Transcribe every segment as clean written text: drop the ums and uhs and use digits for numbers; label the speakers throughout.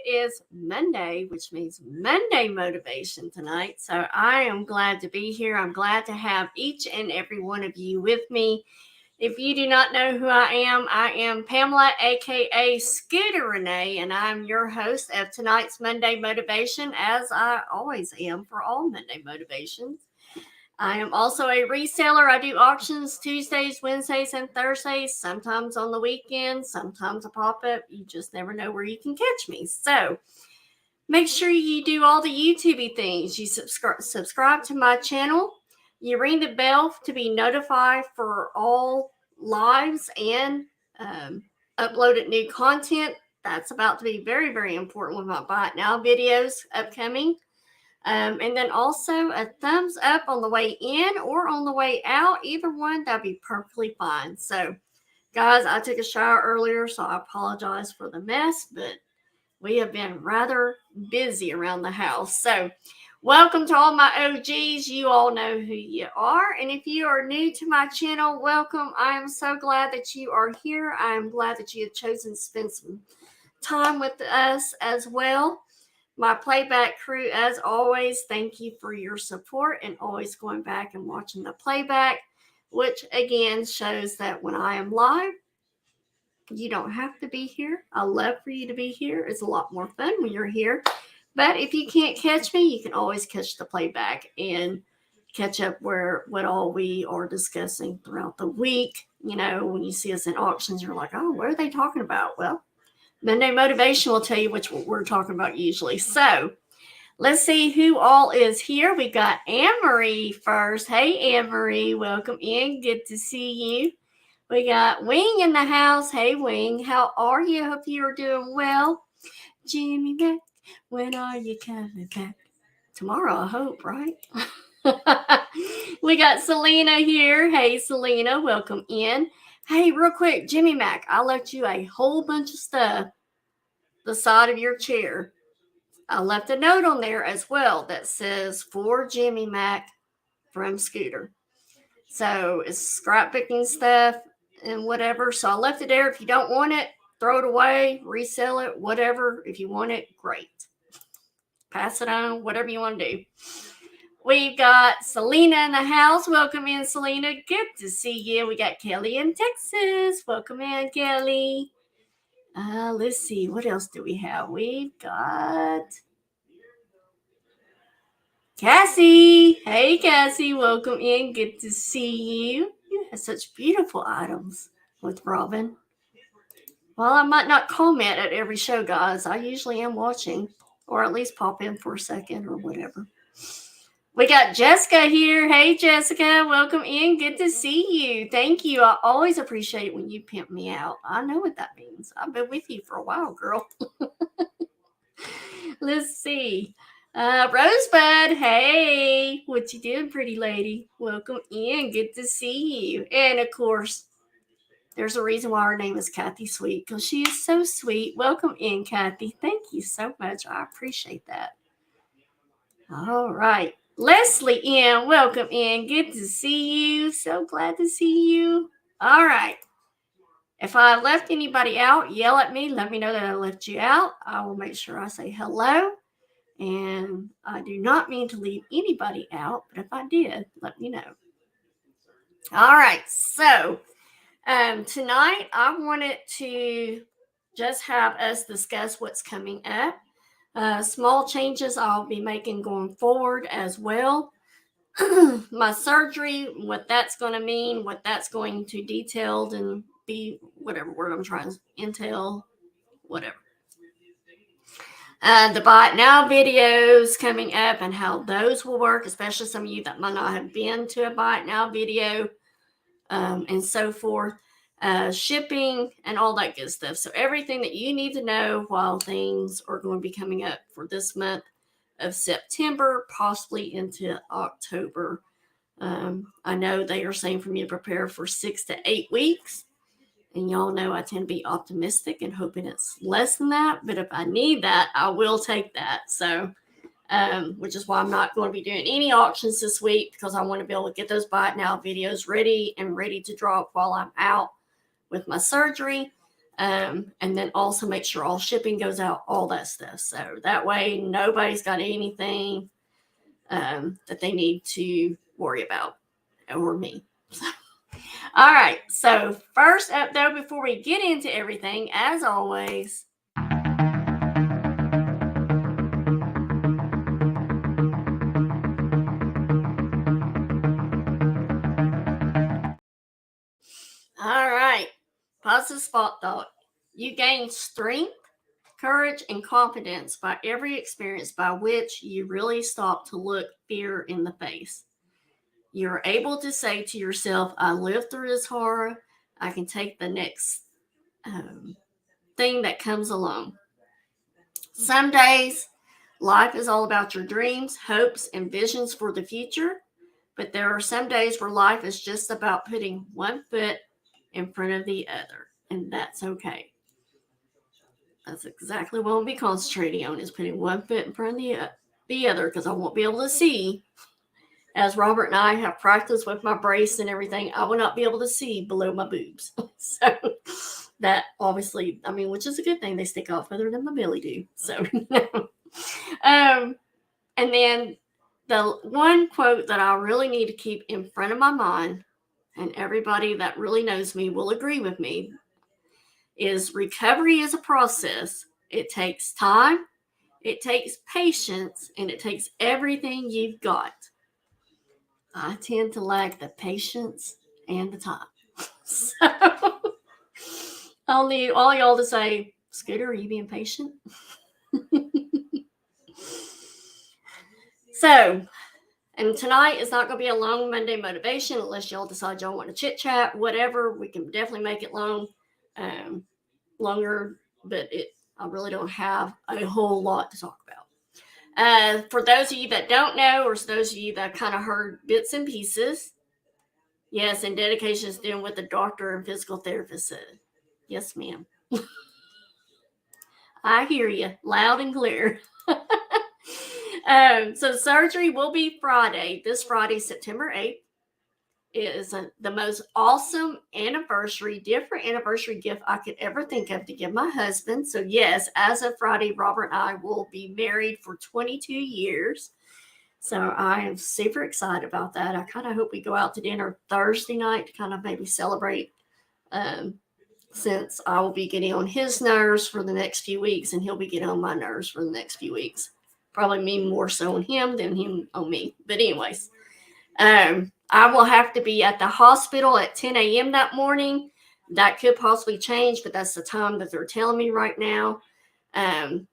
Speaker 1: is Monday, which means Monday motivation tonight. So I am glad to be here. I'm glad to have each and every one of you with me. If you do not know who I am Pamela, aka Scooter Renee, and I'm your host of tonight's Monday Motivation, as I always am for all Monday motivations. I am also a reseller. I do auctions Tuesdays, Wednesdays, and Thursdays, sometimes on the weekends, sometimes a pop-up. You just never know where you can catch me. So make sure you do all the YouTube things. You subscribe to my channel. You ring the bell to be notified for all lives and uploaded new content. That's about to be very, very important with my Buy It Now videos upcoming. And then also a thumbs up on the way in or on the way out. Either one, that'd be perfectly fine. So, guys, I took a shower earlier, so I apologize for the mess, but we have been rather busy around the house. So, welcome to all my OGs. You all know who you are. And if you are new to my channel, welcome. I am so glad that you are here. I am glad that you have chosen to spend some time with us as well. My playback crew, as always, thank you for your support and always going back and watching the playback, which again shows that when I am live, you don't have to be here. I love for you to be here. It's a lot more fun when you're here. But if you can't catch me, you can always catch the playback and catch up what all we are discussing throughout the week. You know, when you see us in auctions, you're like, oh, what are they talking about? Well, Monday Motivation will tell you what we're talking about usually. So let's see who all is here. We got Anne-Marie first. Hey, Anne-Marie, welcome in. Good to see you. We got Wing in the house. Hey, Wing, how are you? Hope you are doing well. Jimmy Mac, when are you coming back? Tomorrow, I hope, right? We got Selena here. Hey, Selena, welcome in. Hey, real quick, Jimmy Mac, I left you a whole bunch of stuff the side of your chair. I left a note on there as well that says for Jimmy Mac from Scooter. So it's scrapbooking stuff and whatever. So I left it there. If you don't want it, throw it away, resell it, whatever. If you want it, great. Pass it on, whatever you want to do. We've got Selena in the house. Welcome in, Selena. Good to see you. We got Kelly in Texas. Welcome in, Kelly. Let's see. What else do we have? We've got Cassie. Hey, Cassie. Welcome in. Good to see you. You have such beautiful items with Robin. Well, I might not comment at every show, guys. I usually am watching, or at least pop in for a second or whatever. We got Jessica here. Hey, Jessica. Welcome in. Good to see you. Thank you. I always appreciate it when you pimp me out. I know what that means. I've been with you for a while, girl. Let's see. Rosebud. Hey, what you doing, pretty lady? Welcome in. Good to see you. And, of course, there's a reason why her name is Kathy Sweet, because she is so sweet. Welcome in, Kathy. Thank you so much. I appreciate that. All right. Leslie in, welcome in. Good to see you. So glad to see you. All right. If I left anybody out, yell at me. Let me know that I left you out. I will make sure I say hello. And I do not mean to leave anybody out, but if I did, let me know. All right. So tonight I wanted to just have us discuss what's coming up. Small changes I'll be making going forward as well. My surgery, what that's going to mean, what that's going to detailed and be, whatever word I'm trying to entail, whatever. The Buy It Now videos coming up and how those will work, especially some of you that might not have been to a Buy It Now video and so forth. Shipping and all that good stuff. So everything that you need to know while things are going to be coming up for this month of September, possibly into October. I know they are saying for me to prepare for 6 to 8 weeks. And y'all know I tend to be optimistic and hoping it's less than that. But if I need that, I will take that. So, which is why I'm not going to be doing any auctions this week, because I want to be able to get those Buy It Now videos ready to drop while I'm out with my surgery. And then also make sure all shipping goes out, all that stuff. So that way nobody's got anything that they need to worry about, or me. All right. So first up, though, before we get into everything, as always, all right, positive spot thought. You gain strength, courage, and confidence by every experience by which you really stop to look fear in the face. You're able to say to yourself, I lived through this horror. I can take the next thing that comes along. Some days, life is all about your dreams, hopes, and visions for the future. But there are some days where life is just about putting one foot in front of the other. And that's okay. That's exactly what I'll be concentrating on, is putting one foot in front of the other, because I won't be able to see. As Robert and I have practiced with my brace and everything, I will not be able to see below my boobs. So that obviously, I mean, which is a good thing. They stick out further than my belly do. So, and then the one quote that I really need to keep in front of my mind, and everybody that really knows me will agree with me, is recovery is a process. It takes time, it takes patience, and it takes everything you've got. I tend to lack the patience and the time. So I'll need all y'all to say, Scooter, are you being patient? So, and tonight is not going to be a long Monday motivation unless y'all decide y'all want to chit chat, whatever. We can definitely make it longer, but I really don't have a whole lot to talk about. For those of you that don't know, or those of you that kind of heard bits and pieces, yes, and dedication is doing what the doctor and physical therapist said. Yes, ma'am. I hear you loud and clear. So surgery will be Friday. This Friday, September 8th. It is the most awesome different anniversary gift I could ever think of to give my husband. So yes, as of Friday, Robert and I will be married for 22 years. So I am super excited about that. I kind of hope we go out to dinner Thursday night to kind of maybe celebrate, since I will be getting on his nerves for the next few weeks, and he'll be getting on my nerves for the next few weeks. Probably me more so on him than him on me. But anyways, I will have to be at the hospital at 10 a.m. that morning. That could possibly change, but that's the time that they're telling me right now. And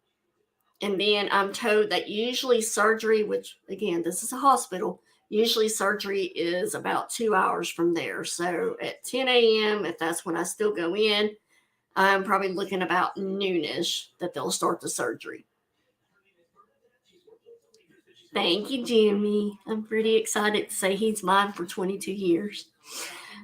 Speaker 1: then I'm told that usually surgery, which again, this is a hospital, usually surgery is about 2 hours from there. So at 10 a.m., if that's when I still go in, I'm probably looking about noonish that they'll start the surgery. Thank you, Jimmy. I'm pretty excited to say he's mine for 22 years.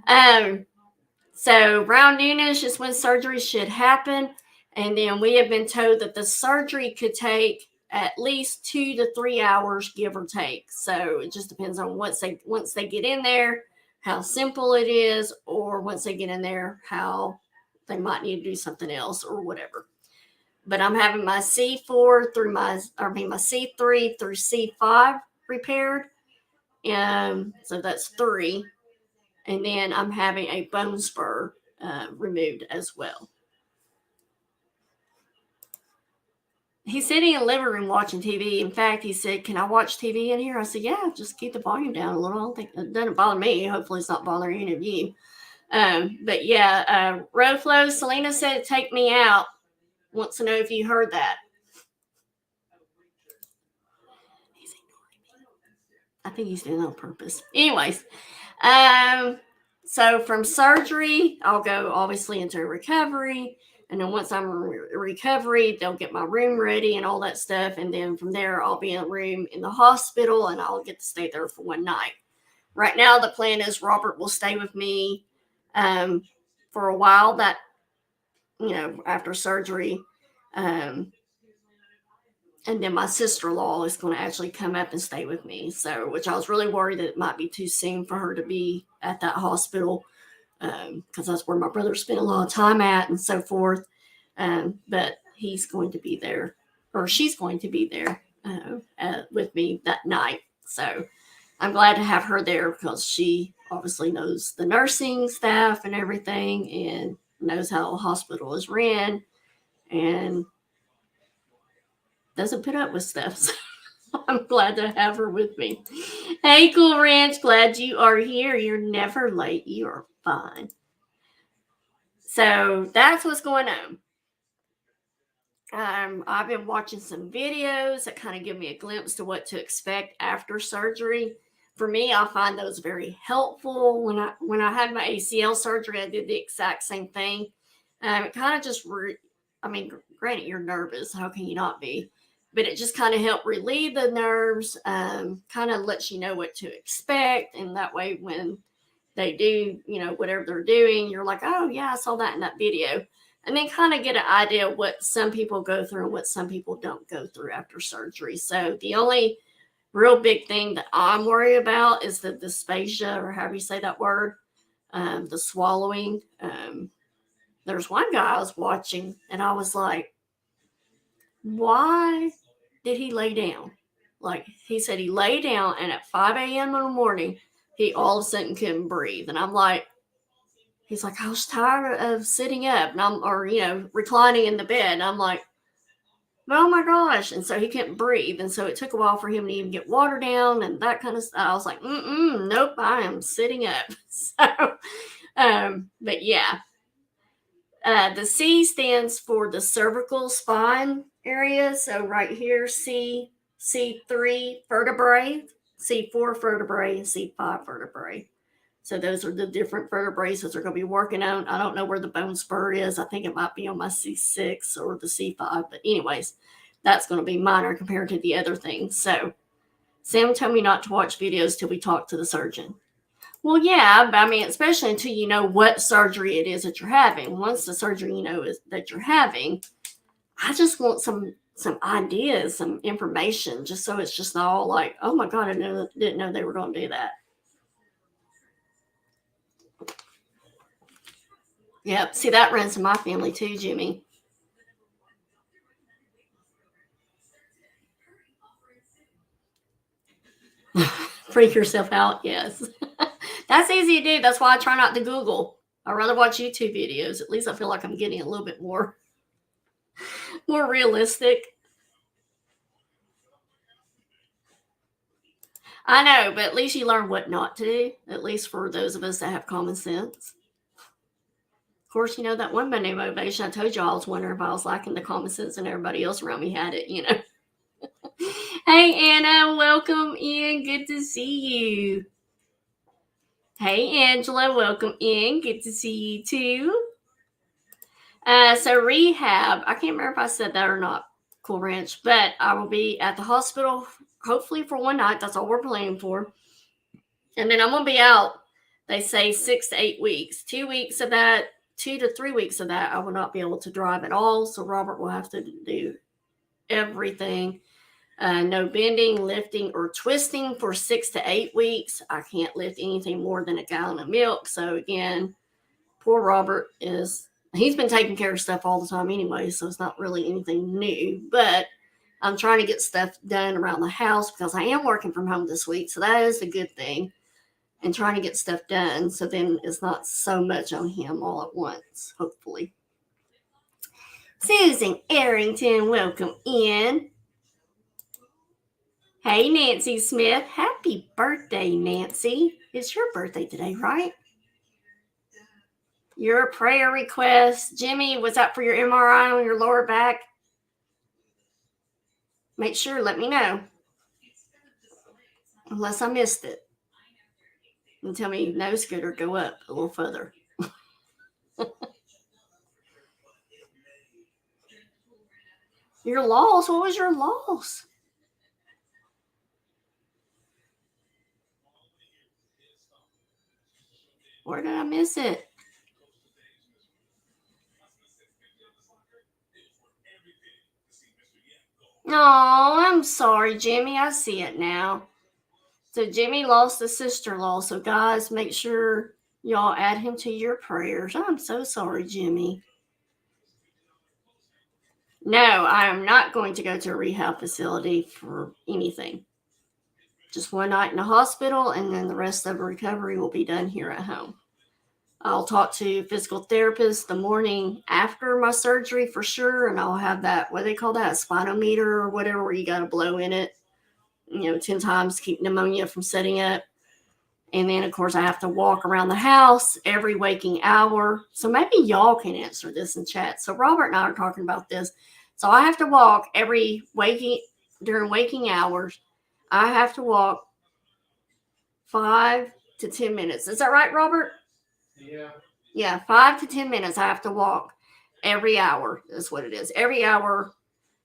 Speaker 1: So around noonish is when surgery should happen. And then we have been told that the surgery could take at least 2 to 3 hours, give or take. So it just depends on once they get in there, how simple it is, or once they get in there, how they might need to do something else or whatever. But I'm having my C3 through C5 repaired. So that's 3. And then I'm having a bone spur removed as well. He's sitting in the living room watching TV. In fact, he said, "Can I watch TV in here?" I said, "Yeah, just keep the volume down a little. I don't think it doesn't bother me. Hopefully, it's not bothering any of you." But yeah, Roflo, Selena said, "Take me out." Wants to know if you heard that. He's ignoring me. I think he's doing it on purpose. Anyways, so from surgery, I'll go obviously into recovery. And then once I'm in recovery, they'll get my room ready and all that stuff. And then from there, I'll be in a room in the hospital, and I'll get to stay there for one night. Right now, the plan is Robert will stay with me for a while, that, after surgery. And then my sister-in-law is going to actually come up and stay with me. So, which I was really worried that it might be too soon for her to be at that hospital because that's where my brother spent a lot of time at and so forth. But he's going to be there, or she's going to be there with me that night. So I'm glad to have her there because she obviously knows the nursing staff and everything and knows how a hospital is ran and doesn't put up with stuff. So I'm glad to have her with me. Hey, Cool Ranch, glad you are here. You're never late. You are fine. So that's what's going on. I've been watching some videos that kind of give me a glimpse to what to expect after surgery. For me, I find those very helpful. When I had my ACL surgery, I did the exact same thing. It kind of just, granted, you're nervous. How can you not be? But it just kind of helped relieve the nerves, kind of lets you know what to expect. And that way, when they do, whatever they're doing, you're like, oh, yeah, I saw that in that video. And then kind of get an idea of what some people go through and what some people don't go through after surgery. So the only real big thing that I'm worried about is the dysphagia, or however you say that word, the swallowing. There's one guy I was watching, and I was like, why did he lay down? Like, he said he lay down, and at 5 a.m. in the morning, he all of a sudden couldn't breathe. And I'm like, he's like, I was tired of sitting up, and reclining in the bed. And I'm like, oh my gosh. And so he couldn't breathe. And so it took a while for him to even get water down and that kind of stuff. I was like, nope, I am sitting up. So, but yeah. The C stands for the cervical spine area. So right here, C3 vertebrae, C4 vertebrae, and C5 vertebrae. So those are the different vertebrae that they're going to be working on. I don't know where the bone spur is. I think it might be on my C6 or the C5. But anyways, that's going to be minor compared to the other things. So Sam told me not to watch videos till we talk to the surgeon. Well, yeah, but especially until you know what surgery it is that you're having. Once the surgery is that you're having, I just want some ideas, some information, just so it's just not all like, oh my God, I didn't know they were going to do that. Yep. See, that runs in my family too, Jimmy. Freak yourself out. Yes. That's easy to do. That's why I try not to Google. I'd rather watch YouTube videos. At least I feel like I'm getting a little bit more realistic. I know, but at least you learn what not to do. At least for those of us that have common sense. Of course, that one Monday motivation, I told you I was wondering if I was lacking the common sense and everybody else around me had it, Hey, Anna, welcome in. Good to see you. Hey, Angela, welcome in. Good to see you too. So rehab, I can't remember if I said that or not, Cool Ranch, but I will be at the hospital hopefully for one night. That's all we're planning for. And then I'm going to be out, they say 6 to 8 weeks. 2 weeks of that, 2 to 3 weeks of that, I will not be able to drive at all. So Robert will have to do everything. No bending, lifting, or twisting for 6 to 8 weeks. I can't lift anything more than a gallon of milk. So again, poor Robert he's been taking care of stuff all the time anyway, so it's not really anything new. But I'm trying to get stuff done around the house because I am working from home this week. So that is a good thing. And trying to get stuff done. So then it's not so much on him all at once, hopefully. Susan Arrington, welcome in. Hey, Nancy Smith. Happy birthday, Nancy. It's your birthday today, right? Your prayer request. Jimmy, was that for your MRI on your lower back? Make sure, let me know. Unless I missed it. And tell me no, Scooter, go up a little further. Your loss? What was your loss? Where did I miss it? Oh, I'm sorry, Jimmy. I see it now. So Jimmy lost a sister-in-law. So guys, make sure Y'all add him to your prayers. I'm so sorry, Jimmy. No, I am not going to go to a rehab facility for anything. Just one night in the hospital, and then the rest of the recovery will be done here at home. I'll talk to physical therapist the morning after my surgery for sure, and I'll have that, what do they call that, a spinometer or whatever, where you got to blow in it, 10 times to keep pneumonia from setting up. And then, of course, I have to walk around the house every waking hour. So maybe y'all can answer this in chat. So Robert and I are talking about this. So I have to walk during waking hours. I have to walk 5 to 10 minutes. Is that right, Robert? Yeah, 5 to 10 minutes I have to walk every hour. That's what it is. Every hour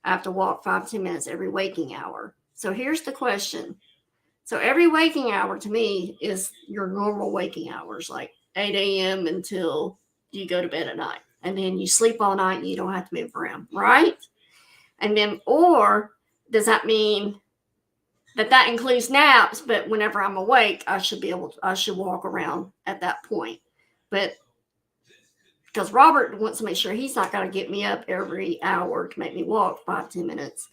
Speaker 1: I have to walk 5 to 10 minutes every waking hour. So here's the question. So every waking hour to me is your normal waking hours, like 8 a.m. until you go to bed at night. And then you sleep all night and you don't have to move around, right? And then, or does that mean that includes naps, but whenever I'm awake, I should walk around at that point. But because Robert wants to make sure he's not going to get me up every hour to make me walk 5 to 10 minutes,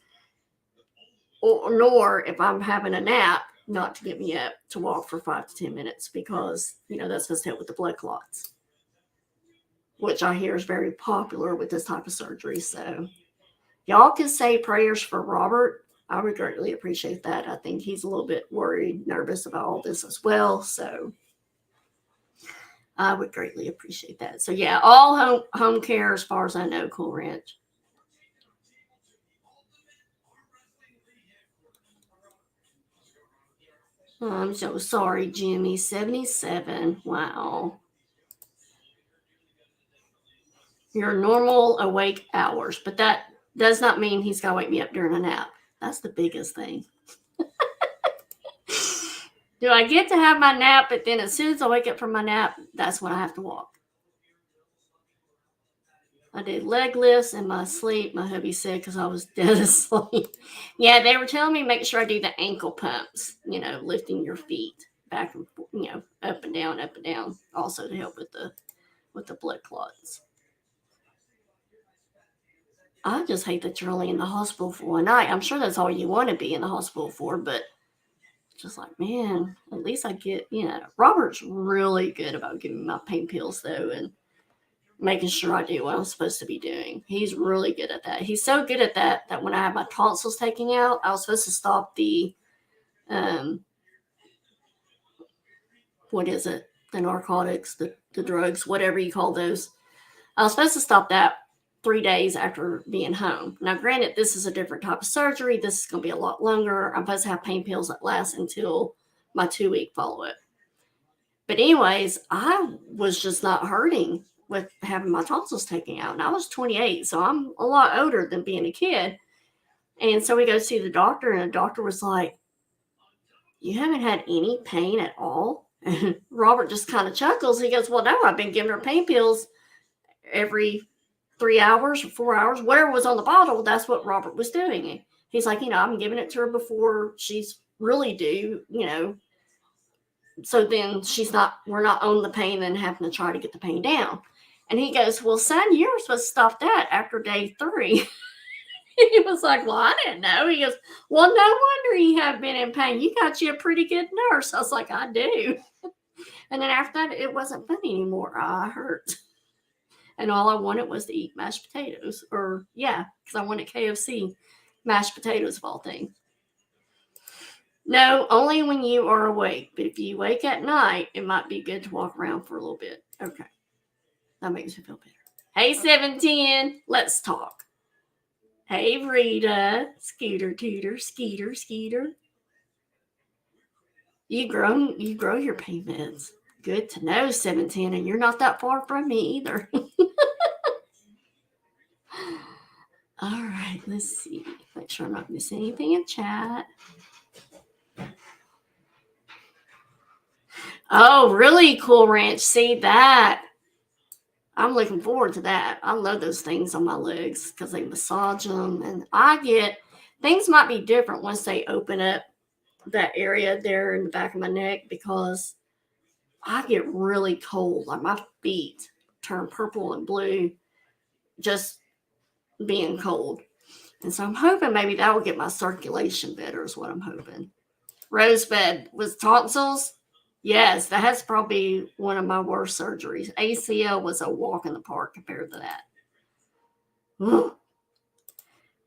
Speaker 1: nor if I'm having a nap, not to get me up to walk for 5 to 10 minutes, because that's supposed to help with the blood clots, which I hear is very popular with this type of surgery. So y'all can say prayers for Robert. I would greatly appreciate that. I think he's a little bit worried, nervous about all this as well. So I would greatly appreciate that. So yeah, all home care as far as I know, Cool Ranch. I'm so sorry, Jimmy. 77. Wow. Your normal awake hours, but that does not mean he's got to wake me up during a nap. That's the biggest thing. Do I get to have my nap, but then as soon as I wake up from my nap, that's when I have to walk? I did leg lifts in my sleep. My hubby said because I was dead asleep. Yeah, they were telling me make sure I do the ankle pumps, lifting your feet back and forth, up and down, also to help with the blood clots. I just hate that you're only in the hospital for one night. I'm sure that's all you want to be in the hospital for, but just like, man, at least I get, Robert's really good about giving me my pain pills though, and making sure I do what I'm supposed to be doing. He's really good at that. He's so good at that when I had my tonsils taken out, I was supposed to stop the, what is it? The narcotics, the drugs, whatever you call those. I was supposed to stop that 3 days after being home. Now, granted, this is a different type of surgery. This is going to be a lot longer. I'm supposed to have pain pills that last until my 2-week follow-up. But anyways, I was just not hurting with having my tonsils taken out. And I was 28, so I'm a lot older than being a kid. And so we go see the doctor, and the doctor was like, you haven't had any pain at all? And Robert just kind of chuckles. He goes, well, no, I've been giving her pain pills every 3 hours or 4 hours, whatever was on the bottle. That's what Robert was doing. He's like, I'm giving it to her before she's really due, so then we're not on the pain and having to try to get the pain down. And he goes, well, son, you were supposed to stop that after day 3. He was like, well, I didn't know. He goes, well, no wonder you have been in pain. You got you a pretty good nurse. I was like, I do. And then after that, it wasn't funny anymore. I hurt. And all I wanted was to eat mashed potatoes. Because I wanted KFC mashed potatoes of all things. No, only when you are awake. But if you wake at night, it might be good to walk around for a little bit. Okay. That makes me feel better. Hey, 710. Let's talk. Hey, Rita. Scooter, tooter, skeeter, skeeter. You grow your pain meds. Good to know, 710. And you're not that far from me either. All right, let's see. Make sure I'm not missing anything in chat. Oh, really cool ranch. See that? I'm looking forward to that. I love those things on my legs because they massage them. And things might be different once they open up that area there in the back of my neck, because I get really cold. Like my feet turn purple and blue just being cold. And so I'm hoping maybe that will get my circulation better, is what I'm hoping. Rosebud with tonsils. Yes, that's probably one of my worst surgeries. ACL was a walk in the park compared to that. Ugh.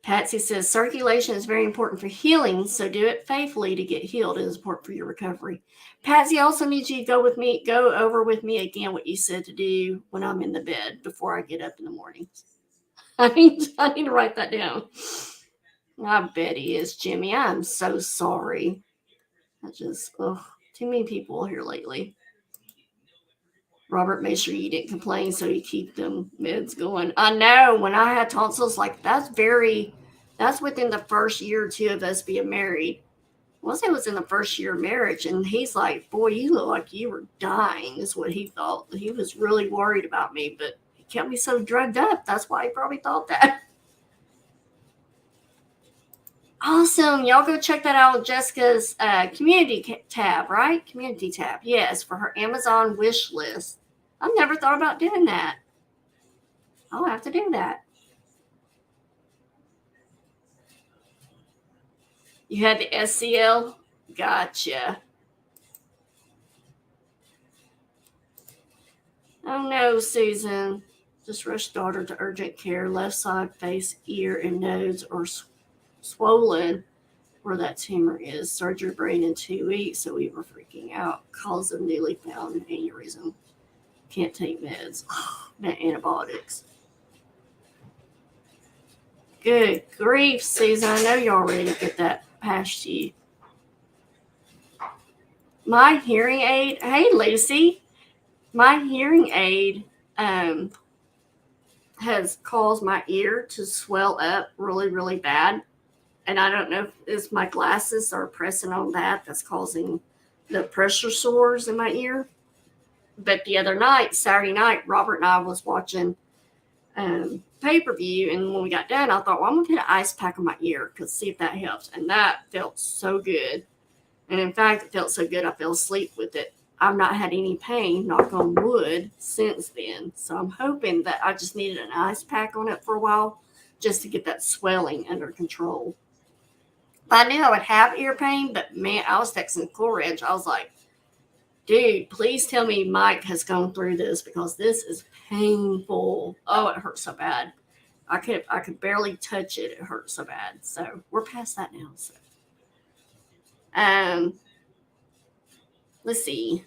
Speaker 1: Patsy says circulation is very important for healing, so do it faithfully to get healed. It is important for your recovery. Patsy, I also need you to go over with me again what you said to do when I'm in the bed before I get up in the morning. I need to write that down. I bet he is, Jimmy. I'm so sorry. Too many people here lately. Robert, make sure you didn't complain, so you keep them meds going. I know when I had tonsils, like that's within the first year or two of us being married. Once it was in the first year of marriage, and he's like, "Boy, you look like you were dying," is what he thought. He was really worried about me, but he kept me so drugged up. That's why he probably thought that. Awesome. Y'all go check that out with Jessica's community tab, right? Community tab. Yes, for her Amazon wish list. I've never thought about doing that. I'll have to do that. You had the SCL? Gotcha. Oh no, Susan. Just rushed daughter to urgent care. Left side, face, ear, and nose are swollen where that tumor is. Surgery brain in 2 weeks, so we were freaking out. Cause of newly found aneurysm. Can't take meds. Antibiotics. Good grief, Susan. I know y'all ready to get that past you. My hearing aid, hey, Lucy. My hearing aid has caused my ear to swell up really, really bad. And I don't know if it's my glasses are pressing on that's causing the pressure sores in my ear. But the other night, Saturday night, Robert and I was watching pay-per-view, and when we got done, I thought, well, I'm gonna put an ice pack on my ear because see if that helps. And that felt so good. And in fact, it felt so good I fell asleep with it. I've not had any pain, knock on wood, since then. So I'm hoping that I just needed an ice pack on it for a while just to get that swelling under control. I knew I would have ear pain, but man, I was texting Coolridge. I was like, dude, please tell me Mike has gone through this because this is painful. Oh, it hurts so bad. I could barely touch it. It hurts so bad. So we're past that now. So, let's see.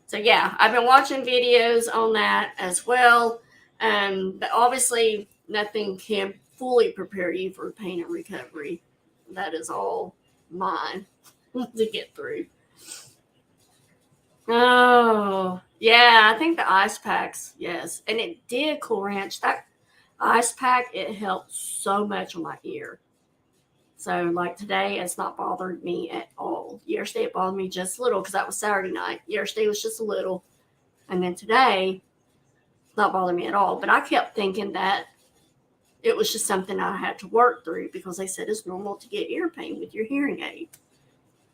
Speaker 1: So yeah, I've been watching videos on that as well. But obviously nothing can fully prepare you for pain and recovery. That is all mine to get through. Oh, yeah, I think the ice packs, yes. And it did, Cool Ranch. That ice pack, it helped so much on my ear. So, like today, it's not bothered me at all. Yesterday, it bothered me just a little because that was Saturday night. Yesterday was just a little. And then today, not bothering me at all. But I kept thinking that it was just something I had to work through because they said it's normal to get ear pain with your hearing aid.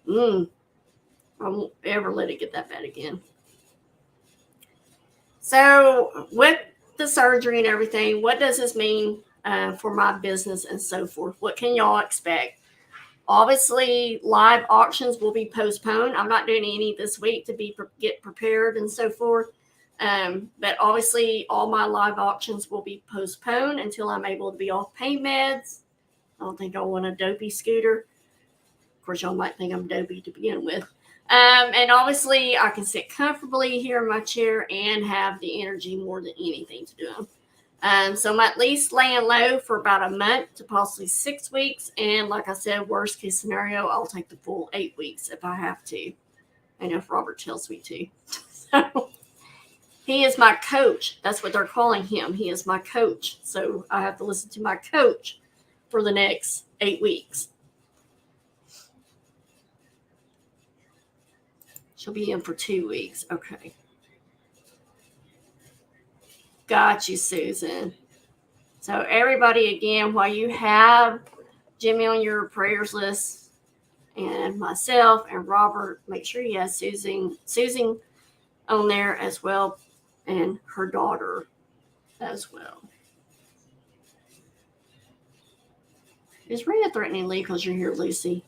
Speaker 1: I won't ever let it get that bad again. So, with the surgery and everything, what does this mean for my business and so forth? What can y'all expect? Obviously, live auctions will be postponed. I'm not doing any this week to get prepared and so forth. But obviously, all my live auctions will be postponed until I'm able to be off pain meds. I don't think I want a dopey scooter. Of course, y'all might think I'm dopey to begin with. And obviously, I can sit comfortably here in my chair and have the energy more than anything to do them. So I'm at least laying low for about a month to possibly 6 weeks. And like I said, worst case scenario, I'll take the full 8 weeks if I have to. And if Robert tells me to. So he is my coach. That's what they're calling him. He is my coach. So I have to listen to my coach for the next 8 weeks. She'll be in for 2 weeks. Okay. Got you, Susan. So everybody, again, while you have Jimmy on your prayers list, and myself and Robert. Make sure you have Susan on there as well, and her daughter as well. Is Rhea threatening Lee because you're here, Lucy?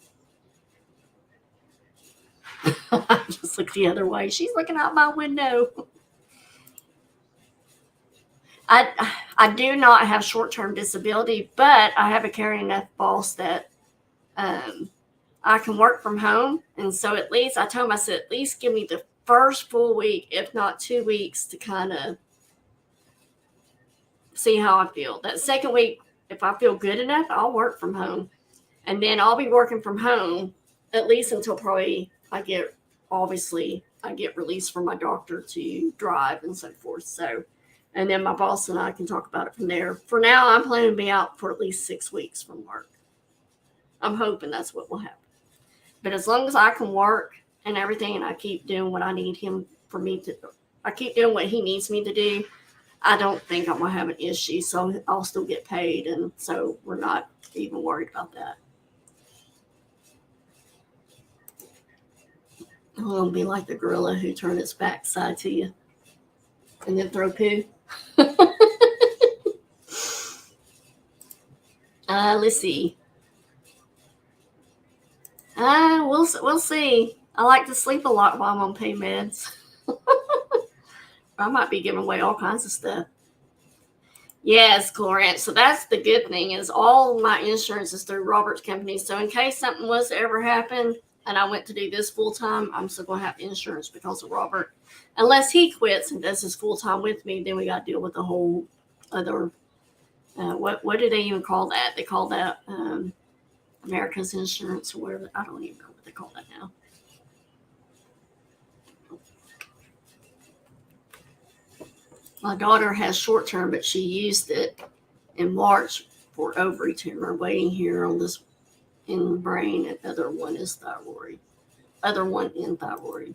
Speaker 1: I just look the other way. She's looking out my window. I do not have short-term disability, but I have a caring enough boss that I can work from home. And so at least, I told him, I said, at least give me the first full week, if not 2 weeks, to kind of see how I feel. That second week, if I feel good enough, I'll work from home. And then I'll be working from home at least until probably I get released from my doctor to drive and so forth. So, and then my boss and I can talk about it from there. For now, I'm planning to be out for at least 6 weeks from work. I'm hoping that's what will happen. But as long as I can work and everything, and I keep doing what I need him for me to, I keep doing what he needs me to do, I don't think I'm going to have an issue. So I'll still get paid. And so we're not even worried about that. I'm going to be like the gorilla who turned its backside to you and then throw poo. Let's see. We'll see. I like to sleep a lot while I'm on pain meds. I might be giving away all kinds of stuff. Yes, Clarence. So that's the good thing, is all my insurance is through Robert's company. So in case something was to ever happen and I went to do this full time, I'm still going to have insurance because of Robert. Unless he quits and does his full time with me, then we got to deal with the whole other. What do they even call that? They call that America's Insurance or whatever. I don't even know what they call that now. My daughter has short term, but she used it in March for ovary tumor, waiting here on this in the brain, and other one is thyroid. Other one in thyroid.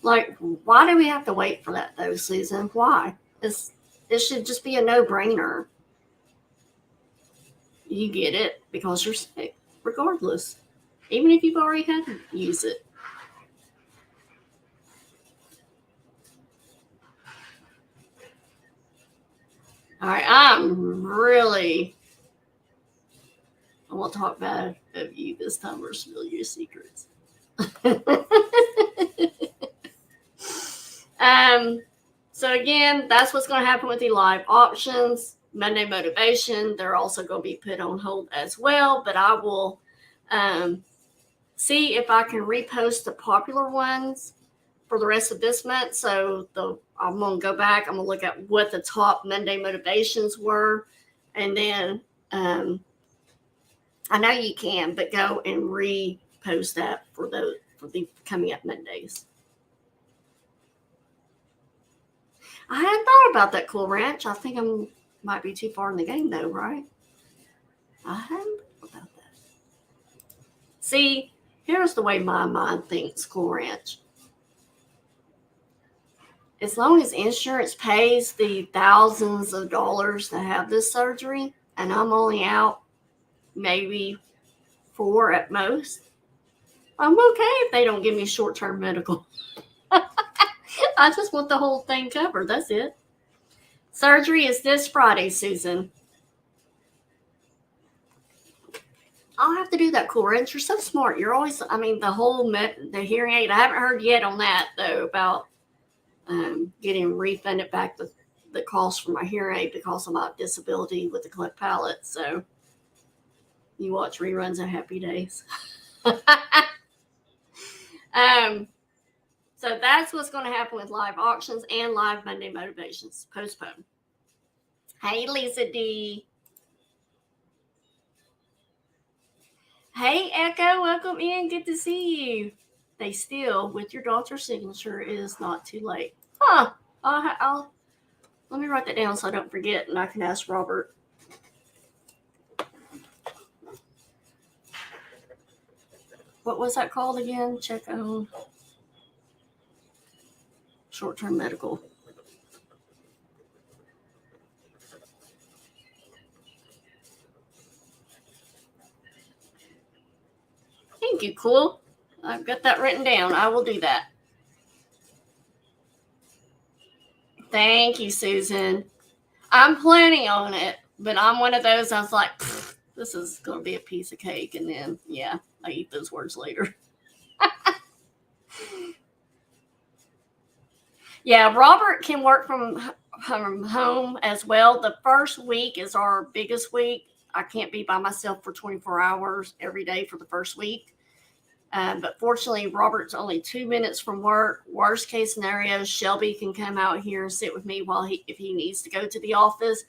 Speaker 1: Like, why do we have to wait for that though, Susan? Why? It should just be a no-brainer. You get it because you're sick, regardless. Even if you've already had to use it. All right, I won't talk bad of you this time or spill your secrets. So again, that's what's going to happen with the live auctions. Monday motivation, they're also going to be put on hold as well, but I will see if I can repost the popular ones for the rest of this month. So I'm going to go back. I'm going to look at what the top Monday motivations were. And then I know you can, but go and repost that for the coming up Mondays. I hadn't thought about that, Cool Ranch. I think I might be too far in the game though, right? I hadn't thought about that. See, here's the way my mind thinks, Cool Ranch. As long as insurance pays the thousands of dollars to have this surgery, and I'm only out maybe 4 at most, I'm okay if they don't give me short-term medical. I just want the whole thing covered. That's it. Surgery is this Friday, Susan. I'll have to do that, Cool Ranch. You're so smart. You're always, the hearing aid. I haven't heard yet on that, though, about getting refunded back the cost for my hearing aid because of my disability with the cleft palate. So you watch reruns of Happy Days. So that's what's going to happen with live auctions and live Monday motivations. Postpone. Hey, Lisa D. Hey, Echo. Welcome in. Good to see you. They still, with your daughter's signature, it is not too late. Huh. Let me write that down so I don't forget, and I can ask Robert. What was that called again? Check on short-term medical. Thank you, cool. I've got that written down. I will do that. Thank you, Susan. I'm planning on it, but I'm one of those, I was like, this is going to be a piece of cake. And then, yeah, I eat those words later. Yeah, Robert can work from home as well. The first week is our biggest week. I can't be by myself for 24 hours every day for the first week. But fortunately, Robert's only 2 minutes from work. Worst case scenario, Shelby can come out here and sit with me if he needs to go to the office.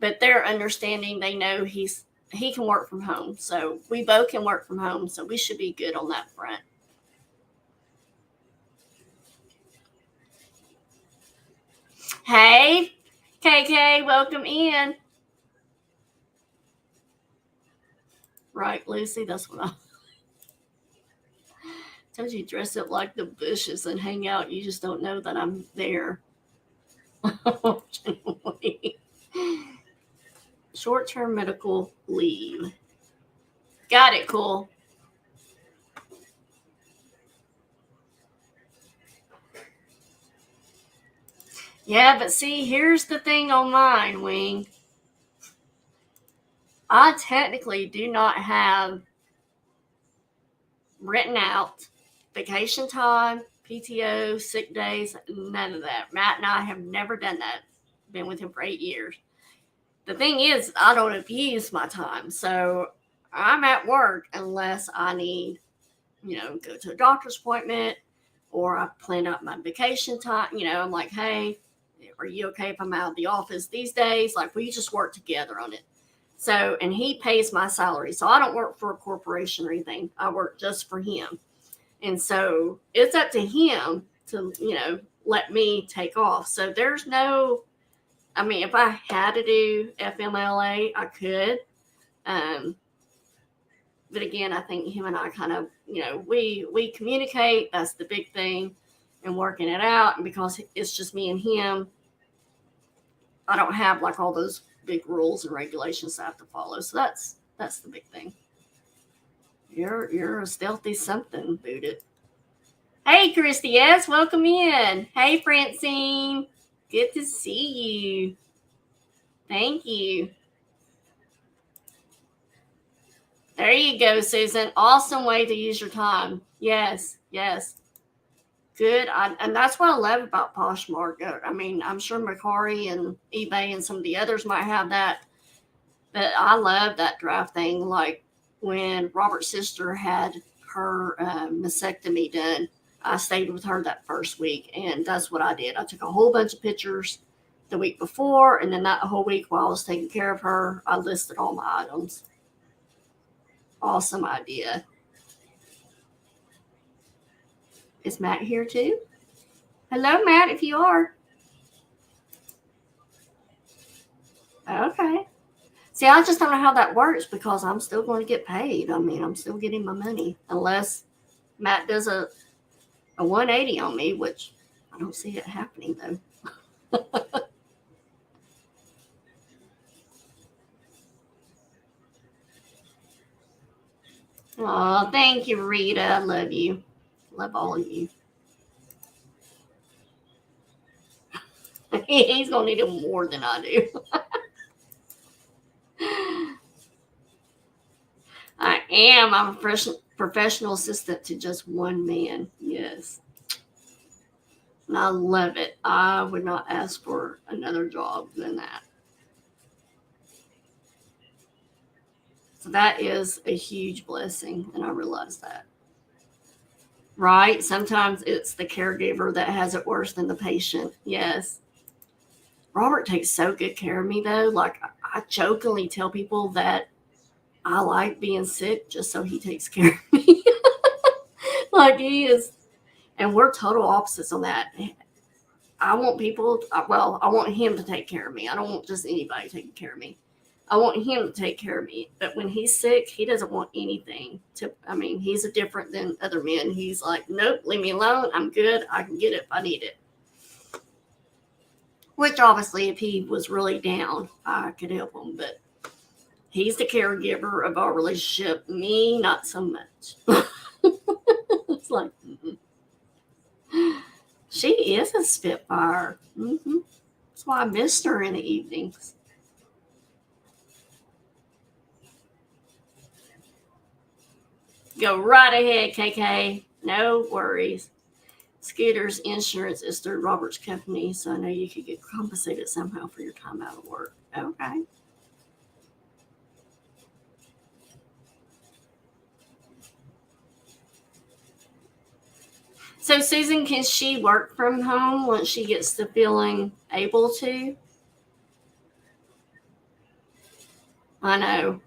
Speaker 1: But they're understanding. They know he can work from home. So we both can work from home. So we should be good on that front. Hey, KK, welcome in. Right, Lucy, that's what I told you. Dress up like the Bushes and hang out. You just don't know that I'm there. Short-term medical leave. Got it, cool. Yeah, but see, here's the thing on mine, Wing. I technically do not have written out vacation time, PTO, sick days, none of that. Matt and I have never done that. Been with him for 8 years. The thing is, I don't abuse my time. So I'm at work unless I need, go to a doctor's appointment or I plan out my vacation time. I'm like, hey, are you okay if I'm out of the office these days? Like, we just work together on it. So, and he pays my salary. So I don't work for a corporation or anything. I work just for him. And so it's up to him to, let me take off. So there's no, if I had to do FMLA, I could. But again, I think him and I kind of, we communicate. That's the big thing, and working it out. And because it's just me and him, I don't have like all those big rules and regulations I have to follow. So that's the big thing. You're a stealthy something, booted. Hey, Christy, yes, welcome in. Hey, Francine, good to see you. Thank you. There you go, Susan. Awesome way to use your time. Yes. Good. And that's what I love about Poshmark. I'm sure Mercari and eBay and some of the others might have that, but I love that draft thing. Like when Robert's sister had her mastectomy done, I stayed with her that first week, and that's what I did. I took a whole bunch of pictures the week before, and then that whole week while I was taking care of her, I listed all my items. Awesome idea. Is Matt here too? Hello, Matt, if you are. Okay. See, I just don't know how that works because I'm still going to get paid. I'm still getting my money unless Matt does a 180 on me, which I don't see it happening though. Oh, thank you, Rita. I love you. Love all of you. He's going to need it more than I do. I am. I'm a professional assistant to just one man. Yes. And I love it. I would not ask for another job than that. So that is a huge blessing, and I realize that. Right? Sometimes it's the caregiver that has it worse than the patient. Yes. Robert takes so good care of me, though. Like, I jokingly tell people that I like being sick just so he takes care of me. Like, he is. And we're total opposites on that. I want I want him to take care of me. I don't want just anybody taking care of me. I want him to take care of me. But when he's sick, he doesn't want anything he's different than other men. He's like, nope, leave me alone. I'm good. I can get it if I need it. Which obviously, if he was really down, I could help him. But He's the caregiver of our relationship. Me, not so much. It's like, she is a spitfire. That's why I missed her in the evenings. Go right ahead, KK. No worries. Scooter's insurance is through Robert's company, so I know you could get compensated somehow for your time out of work. Okay. So, Susan, can she work from home once she gets to feeling able to? I know.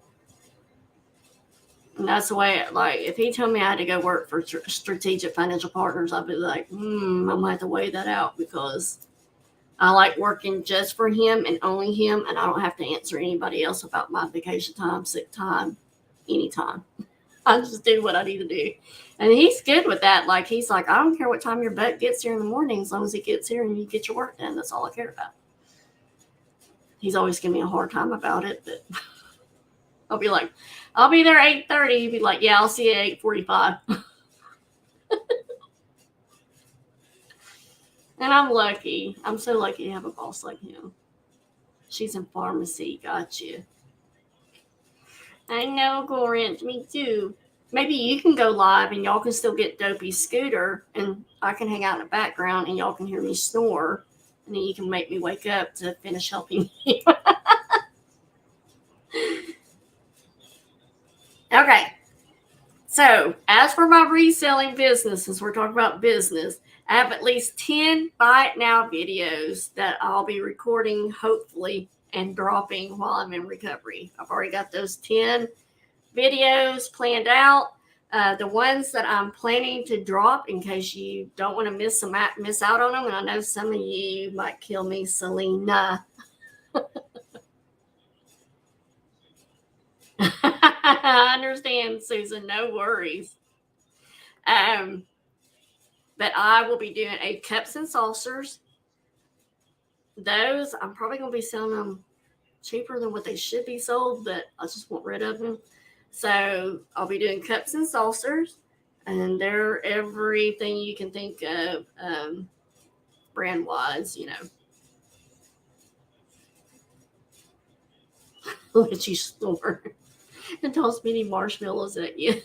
Speaker 1: And that's the way, like, if he told me I had to go work for Strategic Financial Partners, I'd be like, I might have to weigh that out because I like working just for him and only him, and I don't have to answer anybody else about my vacation time, sick time, anytime. I just do what I need to do. And he's good with that. Like, he's like, I don't care what time your butt gets here in the morning, as long as it gets here and you get your work done. That's all I care about. He's always giving me a hard time about it, but I'll be like, I'll be there 8:30. He'd be like, yeah, I'll see you at 8:45. And I'm lucky. I'm so lucky to have a boss like him. She's in pharmacy. Gotcha. I know, Corinth. Me too. Maybe you can go live and y'all can still get Dopey Scooter, and I can hang out in the background and y'all can hear me snore, and then you can make me wake up to finish helping you. Okay. So, as for my reselling business, since we're talking about business, I have at least 10 Buy It Now videos that I'll be recording, hopefully, and dropping while I'm in recovery. I've already got those 10 videos planned out. The ones that I'm planning to drop, in case you don't want to miss out on them, and I know some of you might kill me, Selena. I understand, Susan. No worries. But I will be doing a cups and saucers. Those, I'm probably going to be selling them cheaper than what they should be sold, but I just want rid of them. So I'll be doing cups and saucers, and they're everything you can think of brand-wise, Let you snore and toss mini marshmallows at you.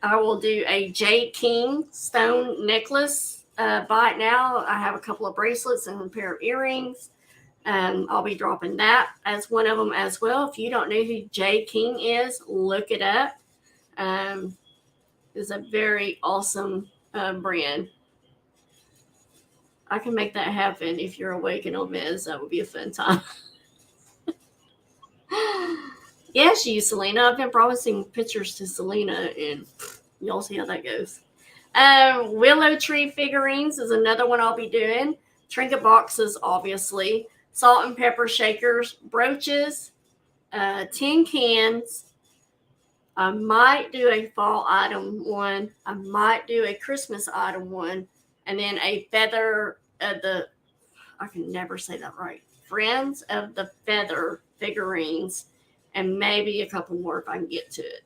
Speaker 1: I will do a Ching stone necklace. Buy it now. I have a couple of bracelets and a pair of earrings. I'll be dropping that as one of them as well. If you don't know who Ching is, look it up. It's a very awesome brand. I can make that happen if you're awake and on meds. That would be a fun time. Yes, you, Selena. I've been promising pictures to Selena, and y'all see how that goes. Willow tree figurines is another one I'll be doing. Trinket boxes, obviously. Salt and pepper shakers, brooches, tin cans. I might do a fall item one. I might do a Christmas item one. And then a feather of the, I can never say that right, Friends of the Feather figurines. And maybe a couple more if I can get to it.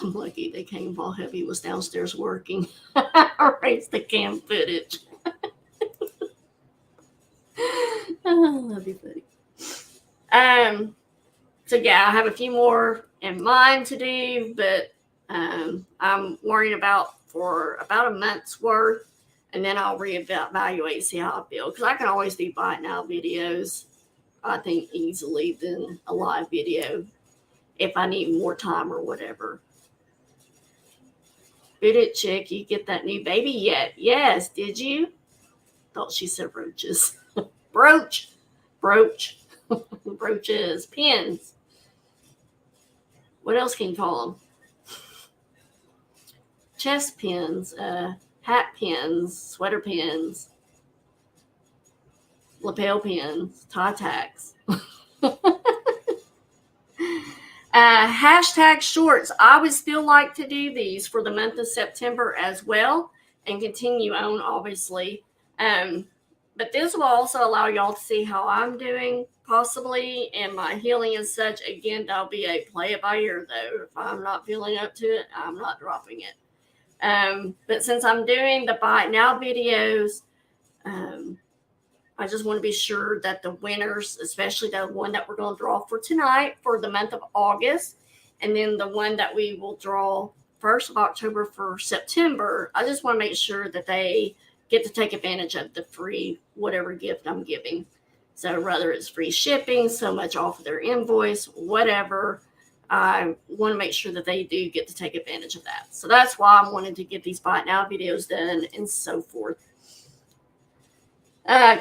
Speaker 1: I'm lucky they came while Heavy was downstairs working. I raised the cam footage. Oh, that'd be funny. So yeah, I have a few more in mind to do, but I'm worrying about for about a month's worth, and then I'll reevaluate, see how I feel, because I can always do Buy It Now videos, I think, easily than a live video if I need more time or whatever. Did it, chick? You get that new baby yet? Yes. Did you? Thought she said roaches. Brooch. Brooches. Pins. What else can you call them? Chest pins. Hat pins. Sweater pins. Lapel pins. Tie tacks. Hashtag shorts. I would still like to do these for the month of September as well and continue on, obviously. But this will also allow y'all to see how I'm doing, possibly, and my healing and such. Again, that'll be a play it by ear, though. If I'm not feeling up to it, I'm not dropping it. But since I'm doing the buy it now videos, I just want to be sure that the winners, especially the one that we're going to draw for tonight for the month of August, and then the one that we will draw 1st of October for September, I just want to make sure that they get to take advantage of the free whatever gift I'm giving. So whether it's free shipping, so much off of their invoice, whatever, I want to make sure that they do get to take advantage of that. So that's why I wanted to get these buy it now videos done and so forth.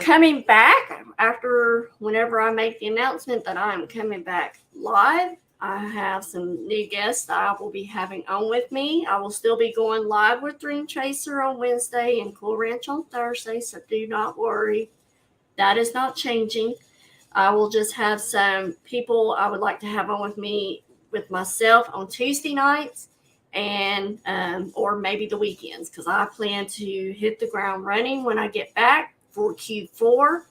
Speaker 1: Coming back after whenever I make the announcement that I'm coming back live, I have some new guests that I will be having on with me. I will still be going live with Dream Chaser on Wednesday and Cool Ranch on Thursday, so do not worry. That is not changing. I will just have some people I would like to have on with me with myself on Tuesday nights and or maybe the weekends, because I plan to hit the ground running when I get back for Q4,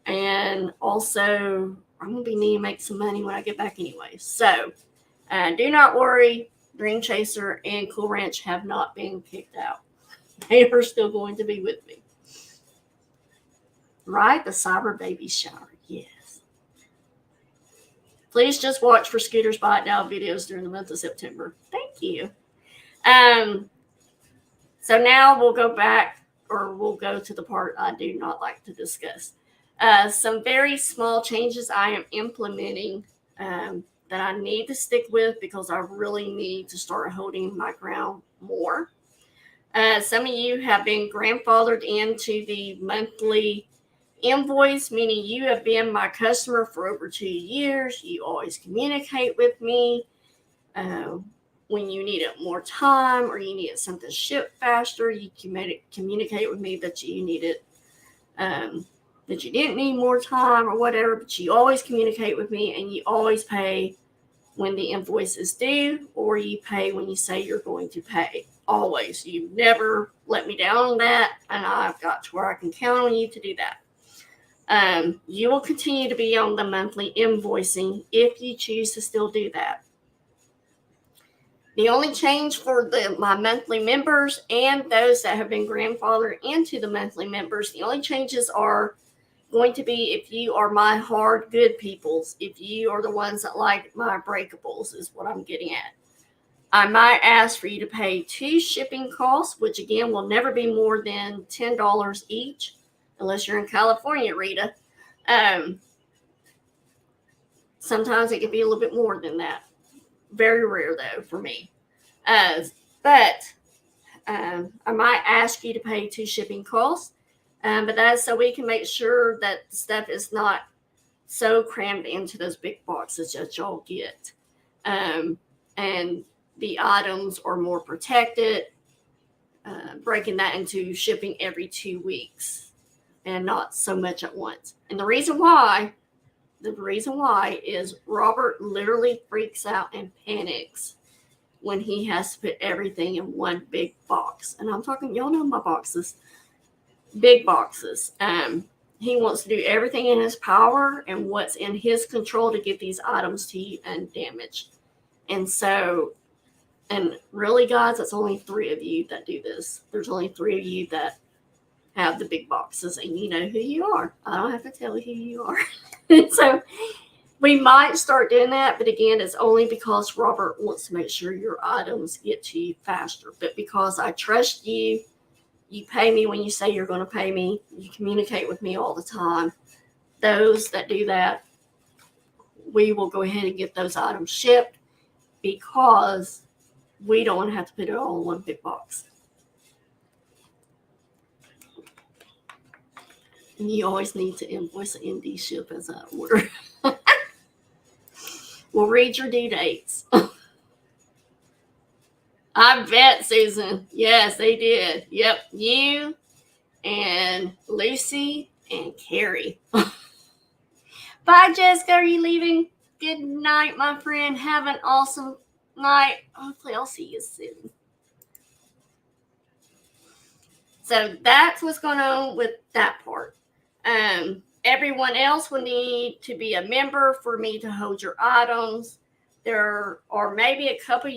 Speaker 1: and also I'm going to be needing to make some money when I get back anyway. So do not worry, Dream Chaser and Cool Ranch have not been kicked out. They are still going to be with me. Right? The Cyber Baby Shower. Yes. Please just watch for Scooter's Buy It Now videos during the month of September. Thank you. So now we'll go back, or we'll go to the part I do not like to discuss. Some very small changes I am implementing that I need to stick with because I really need to start holding my ground more. Some of you have been grandfathered into the monthly invoice, meaning you have been my customer for over 2 years. You always communicate with me. When you needed more time or you needed something shipped faster, you communicate with me that you needed, that you didn't need more time or whatever, but you always communicate with me and you always pay when the invoice is due, or you pay when you say you're going to pay. Always. You never let me down on that, and I've got to where I can count on you to do that. You will continue to be on the monthly invoicing if you choose to still do that. The only change for my monthly members and those that have been grandfathered into the monthly members, the only changes are going to be if you are my hard good peoples, if you are the ones that like my breakables, is what I'm getting at. I might ask for you to pay 2 shipping costs, which again will never be more than $10 each, unless you're in California, Rita. Sometimes it can be a little bit more than that. Very rare, though, for me. But I might ask you to pay 2 shipping costs. But that's so we can make sure that stuff is not so crammed into those big boxes that y'all get. And the items are more protected, breaking that into shipping every 2 weeks and not so much at once. And the reason why is Robert literally freaks out and panics when he has to put everything in one big box. And I'm talking, y'all know my boxes, big boxes. He wants to do everything in his power and what's in his control to get these items to you undamaged. And so, and really, guys, it's only 3 of you that do this. There's only 3 of you that have the big boxes, and you know who you are. I don't have to tell you who you are. So we might start doing that, but again, it's only because Robert wants to make sure your items get to you faster. But because I trust you, you pay me when you say you're going to pay me, you communicate with me all the time. Those that do that, we will go ahead and get those items shipped because we don't want to have to put it all in one big box. And you always need to invoice an ND ship as I order. We'll read your due dates. I bet, Susan. Yes, they did. Yep, you and Lucy and Carrie. Bye, Jessica. Are you leaving? Good night, my friend. Have an awesome night. Hopefully, I'll see you soon. So that's what's going on with that part. Everyone else will need to be a member for me to hold your items. There are maybe a couple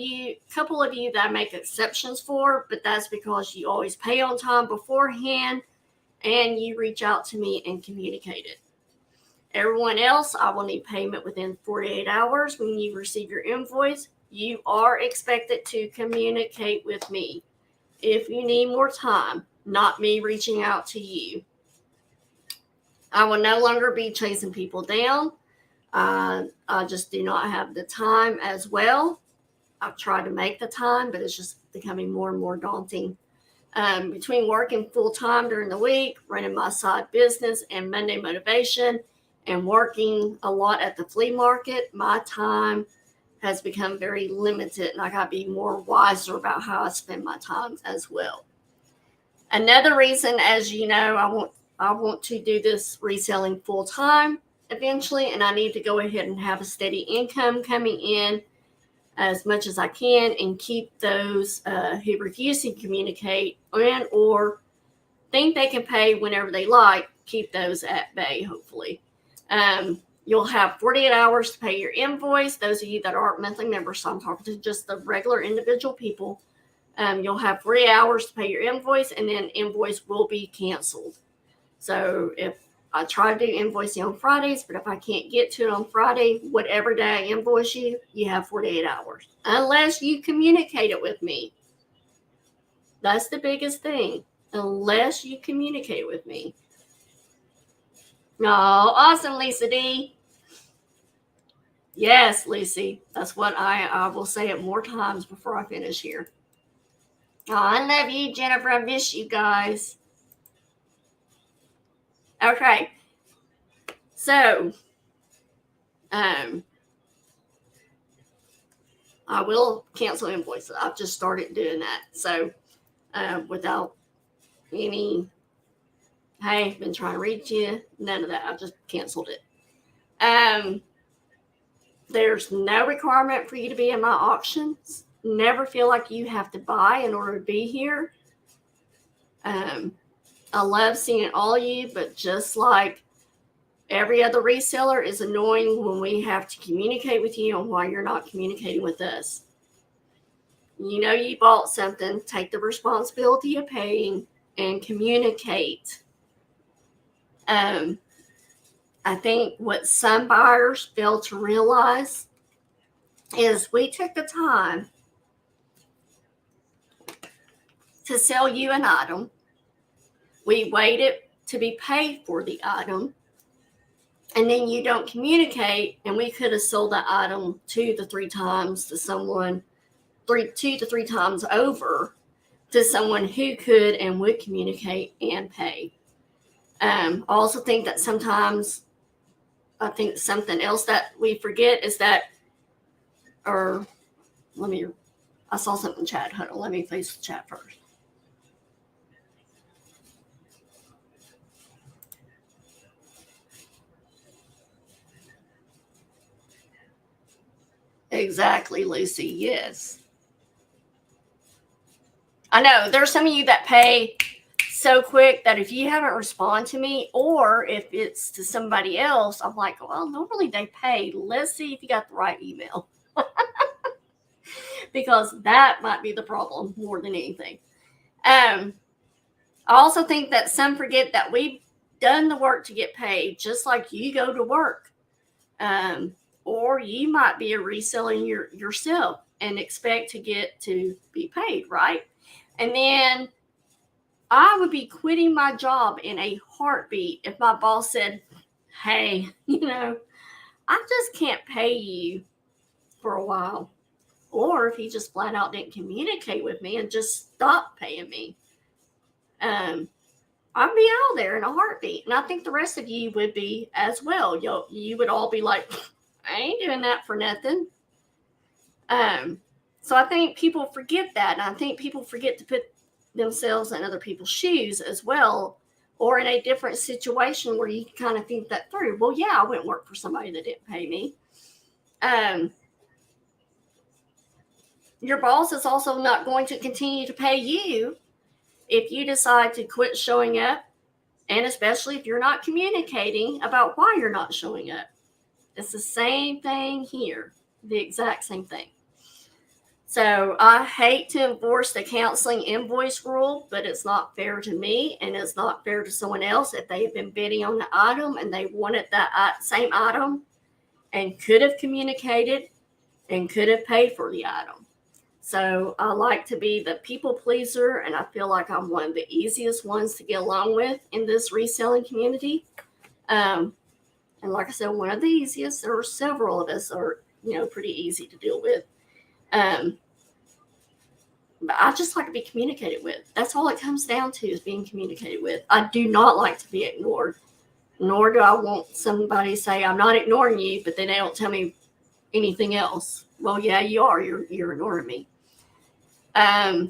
Speaker 1: of you that I make exceptions for, but that's because you always pay on time beforehand and you reach out to me and communicate it. Everyone else, I will need payment within 48 hours. When you receive your invoice, you are expected to communicate with me. If you need more time, not me reaching out to you. I will no longer be chasing people down. I just do not have the time as well. I've tried to make the time, but it's just becoming more and more daunting. Between working full time during the week, running my side business and Monday motivation, and working a lot at the flea market, my time has become very limited, and I got to be more wiser about how I spend my time as well. Another reason, as you know, I want to do this reselling full time eventually, and I need to go ahead and have a steady income coming in as much as I can and keep those who refuse to communicate and or think they can pay whenever they like, keep those at bay, hopefully. You'll have 48 hours to pay your invoice. Those of you that aren't monthly members, so I'm talking to just the regular individual people. You'll have 40 hours to pay your invoice, and then invoice will be canceled. So if I try to do invoicing on Fridays, but if I can't get to it on Friday, whatever day I invoice you, you have 48 hours. Unless you communicate it with me. That's the biggest thing. Unless you communicate with me. Oh, awesome, Lisa D. Yes, Lucy. That's what I will say it more times before I finish here. Oh, I love you, Jennifer. I miss you guys. Okay. So, I will cancel invoices. I've just started doing that. So, without any, hey, been trying to reach you, none of that. I've just canceled it. There's no requirement for you to be in my auctions. Never feel like you have to buy in order to be here. I love seeing all of you, but just like every other reseller, is annoying when we have to communicate with you on why you're not communicating with us. You know you bought something, take the responsibility of paying and communicate. I think what some buyers fail to realize is we took the time to sell you an item. We waited to be paid for the item. And then you don't communicate, and we could have sold that item 2 to 3 times to someone, 2 to 3 times over to someone who could and would communicate and pay. I also think that sometimes, I think something else that we forget is that, or I saw something in chat. Hold on, let me face the chat first. Exactly, Lucy. Yes. I know there's some of you that pay so quick that if you haven't responded to me, or if it's to somebody else, I'm like, well, normally they pay. Let's see if you got the right email. Because that might be the problem more than anything. I also think that some forget that we've done the work to get paid, just like you go to work. Or you might be a reseller yourself and expect to get to be paid, right? And then I would be quitting my job in a heartbeat if my boss said, hey, I just can't pay you for a while. Or if he just flat out didn't communicate with me and just stopped paying me. I'd be out there in a heartbeat. And I think the rest of you would be as well. You would all be like, I ain't doing that for nothing. So I think people forget that. And I think people forget to put themselves in other people's shoes as well, or in a different situation where you kind of think that through. Well, yeah, I wouldn't work for somebody that didn't pay me. Your boss is also not going to continue to pay you if you decide to quit showing up, and especially if you're not communicating about why you're not showing up. It's the same thing here, the exact same thing. So I hate to enforce the counseling invoice rule, but it's not fair to me and it's not fair to someone else if they've been bidding on the item and they wanted that same item and could have communicated and could have paid for the item. So I like to be the people pleaser, and I feel like I'm one of the easiest ones to get along with in this reselling community. And like I said, one of the easiest. There are several of us are, pretty easy to deal with. But I just like to be communicated with. That's all it comes down to, is being communicated with. I do not like to be ignored, nor do I want somebody to say, I'm not ignoring you, but then they don't tell me anything else. Well, yeah, you are. You're ignoring me. I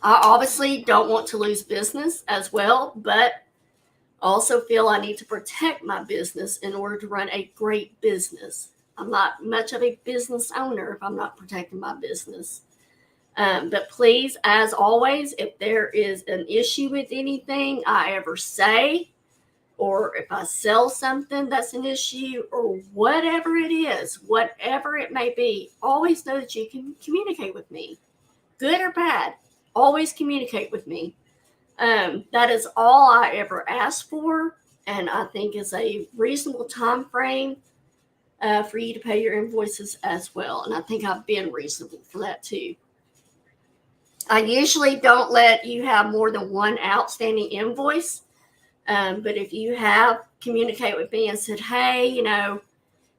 Speaker 1: obviously don't want to lose business as well, but also feel I need to protect my business in order to run a great business. I'm not much of a business owner if I'm not protecting my business. But please, as always, if there is an issue with anything I ever say, or if I sell something that's an issue, or whatever it is, whatever it may be, always know that you can communicate with me. Good or bad, always communicate with me. That is all I ever ask for, and I think is a reasonable time frame for you to pay your invoices as well. And I think I've been reasonable for that too. I usually don't let you have more than one outstanding invoice. But if you have communicated with me and said, hey,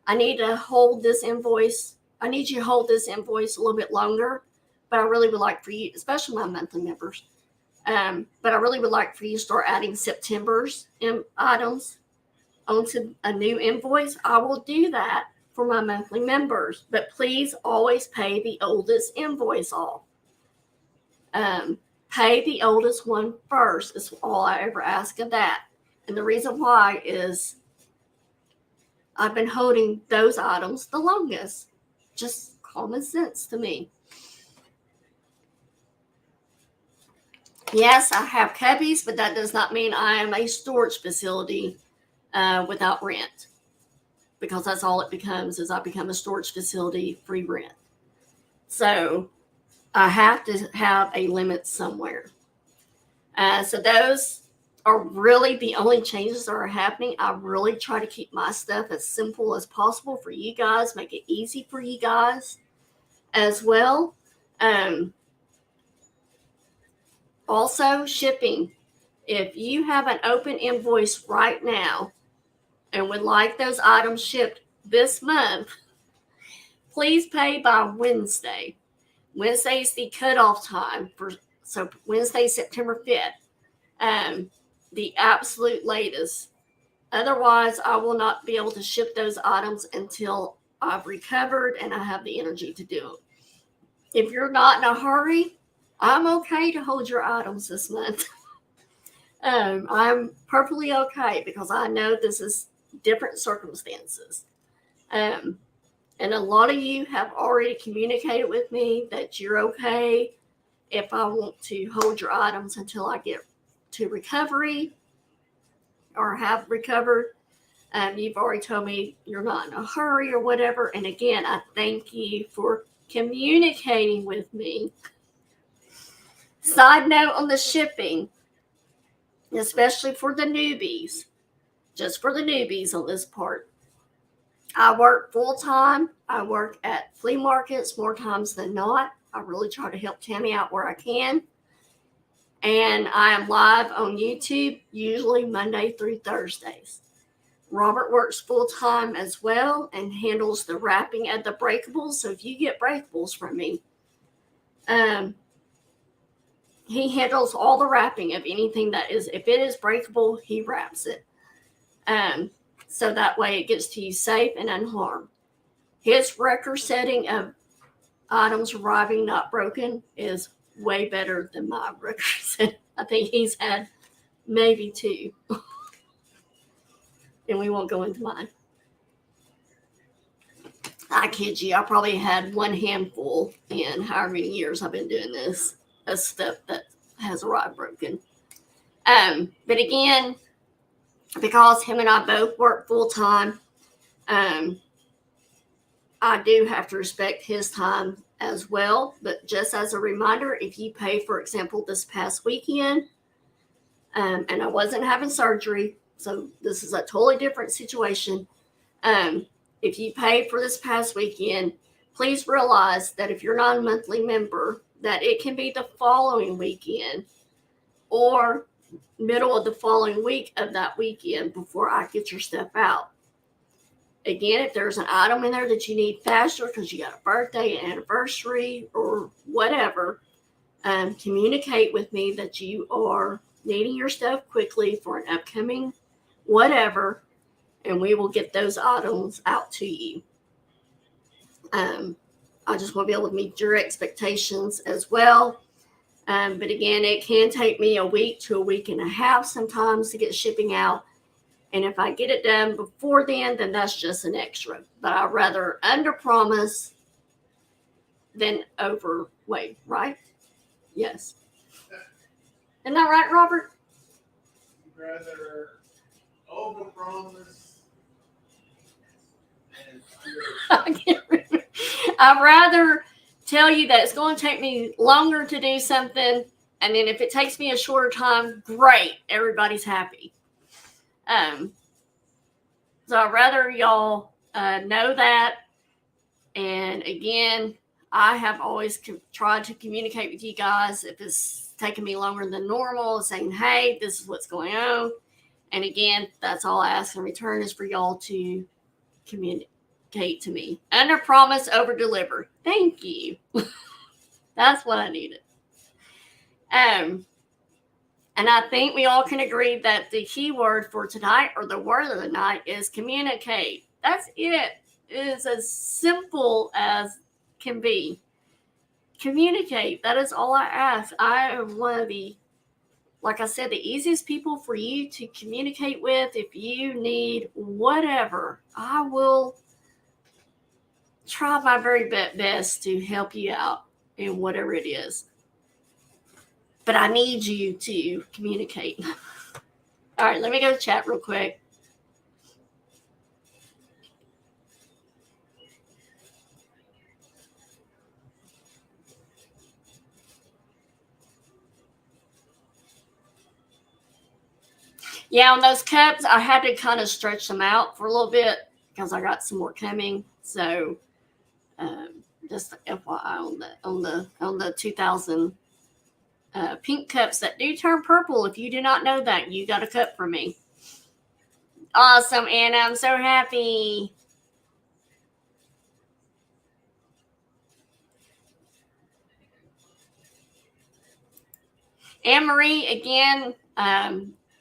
Speaker 1: I need to hold this invoice. I need you to hold this invoice a little bit longer, but I really would like for you, especially my monthly members, but I really would like for you to start adding September's items onto a new invoice. I will do that for my monthly members, but please always pay the oldest invoice off. Pay the oldest one first is all I ever ask of that. And the reason why is I've been holding those items the longest. Just common sense to me. Yes, I have cubbies, but that does not mean I am a storage facility without rent, because that's all it becomes, is I become a storage facility free rent. So I have to have a limit somewhere. So those are really the only changes that are happening. I really try to keep my stuff as simple as possible for you guys, make it easy for you guys as well. Also, shipping. If you have an open invoice right now and would like those items shipped this month, please pay by Wednesday. Wednesday is the cutoff time so Wednesday, September 5th, the absolute latest. Otherwise, I will not be able to ship those items until I've recovered and I have the energy to do it. If you're not in a hurry, I'm okay to hold your items this month. I'm perfectly okay, because I know this is different circumstances. And a lot of you have already communicated with me that you're okay if I want to hold your items until I get to recovery or have recovered. You've already told me you're not in a hurry or whatever. And again, I thank you for communicating with me. Side note on the shipping, especially for the newbies, just for the newbies on this part. I work full time. I work at flea markets more times than not. I really try to help Tammy out where I can. And I am live on YouTube, usually Monday through Thursdays. Robert works full time as well and handles the wrapping of the breakables. So if you get breakables from me, he handles all the wrapping of anything that is, if it is breakable, he wraps it. So that way it gets to you safe and unharmed. His record setting of items arriving not broken is way better than my record setting. I think he's had maybe 2. And we won't go into mine. I kid you, I probably had one handful in however many years I've been doing this, a stuff that has arrived broken. But again, because him and I both work full time, I do have to respect his time as well. But just as a reminder, if you pay, for example, this past weekend, and I wasn't having surgery, so this is a totally different situation. If you pay for this past weekend, please realize that if you're not a monthly member, that it can be the following weekend or middle of the following week of that weekend before I get your stuff out. Again, if there's an item in there that you need faster because you got a birthday, an anniversary, or whatever, communicate with me that you are needing your stuff quickly for an upcoming whatever, and we will get those items out to you. I just want to be able to meet your expectations as well. But again, it can take me a week to a week and a half sometimes to get shipping out. And if I get it done before then that's just an extra. But I'd rather under promise than overweight, right? Yes. Isn't that right, Robert?
Speaker 2: Rather over promise and
Speaker 1: I'd rather tell you that it's going to take me longer to do something, and then if it takes me a shorter time, great, everybody's happy. So I'd rather y'all know that. And again, I have always tried to communicate with you guys if it's taking me longer than normal, saying, hey, this is what's going on. And again, that's all I ask in return is for y'all to communicate to me. Under promise, over deliver. Thank you. That's what I needed. And I think we all can agree that the key word for tonight, or the word of the night, is communicate. That's it. It is as simple as can be. Communicate. That is all I ask. I am one of the, like I said, the easiest people for you to communicate with. If you need whatever, I will try my very best to help you out in whatever it is. But I need you to communicate. All right, let me go to chat real quick. Yeah, on those cups, I had to kind of stretch them out for a little bit because I got some more coming. So, just FYI on the 2000 pink cups that do turn purple. If you do not know that, you got a cup from me. Awesome, Anna. I'm so happy. Anne Marie, again,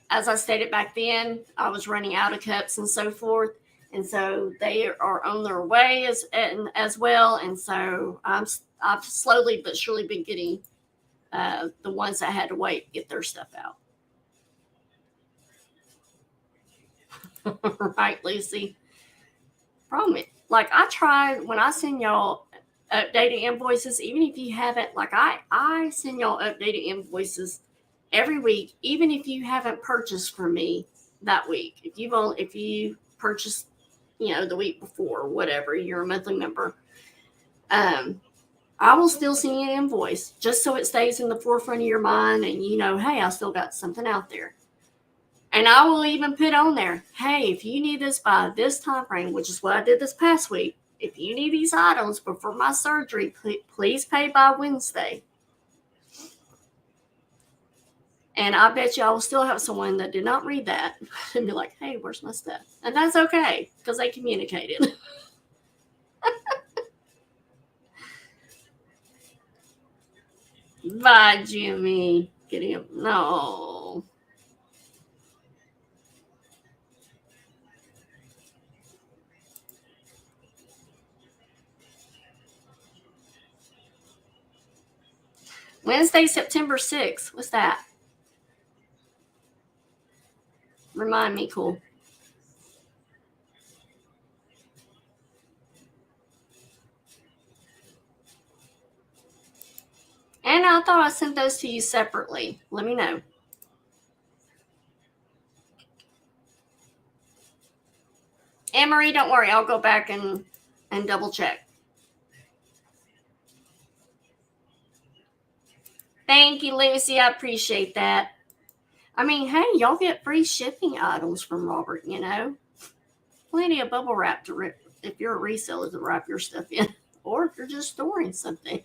Speaker 1: as I stated back then, I was running out of cups and so forth. And so they are on their way as well. And so I've slowly but surely been getting the ones that had to wait get their stuff out. Right, Lucy? Problem is, like I tried when I send y'all updated invoices, even if you haven't, like I send y'all updated invoices every week, even if you haven't purchased from me that week. If you purchased, the week before or whatever, you're a monthly member. I will still send you an invoice just so it stays in the forefront of your mind and hey, I still got something out there. And I will even put on there, hey, if you need this by this time frame, which is what I did this past week, if you need these items before my surgery, please pay by Wednesday. And I bet you I will still have someone that did not read that and be like, hey, where's my stuff? And that's okay because they communicated. Bye, Jimmy. Get him. No. Wednesday, September 6th. What's that? Remind me, cool. And I thought I sent those to you separately. Let me know. Anne-Marie, don't worry. I'll go back and double check. Thank you, Lucy. I appreciate that. I mean, hey, y'all get free shipping items from Robert, you know. Plenty of bubble wrap to rip if you're a reseller to wrap your stuff in, or if you're just storing something.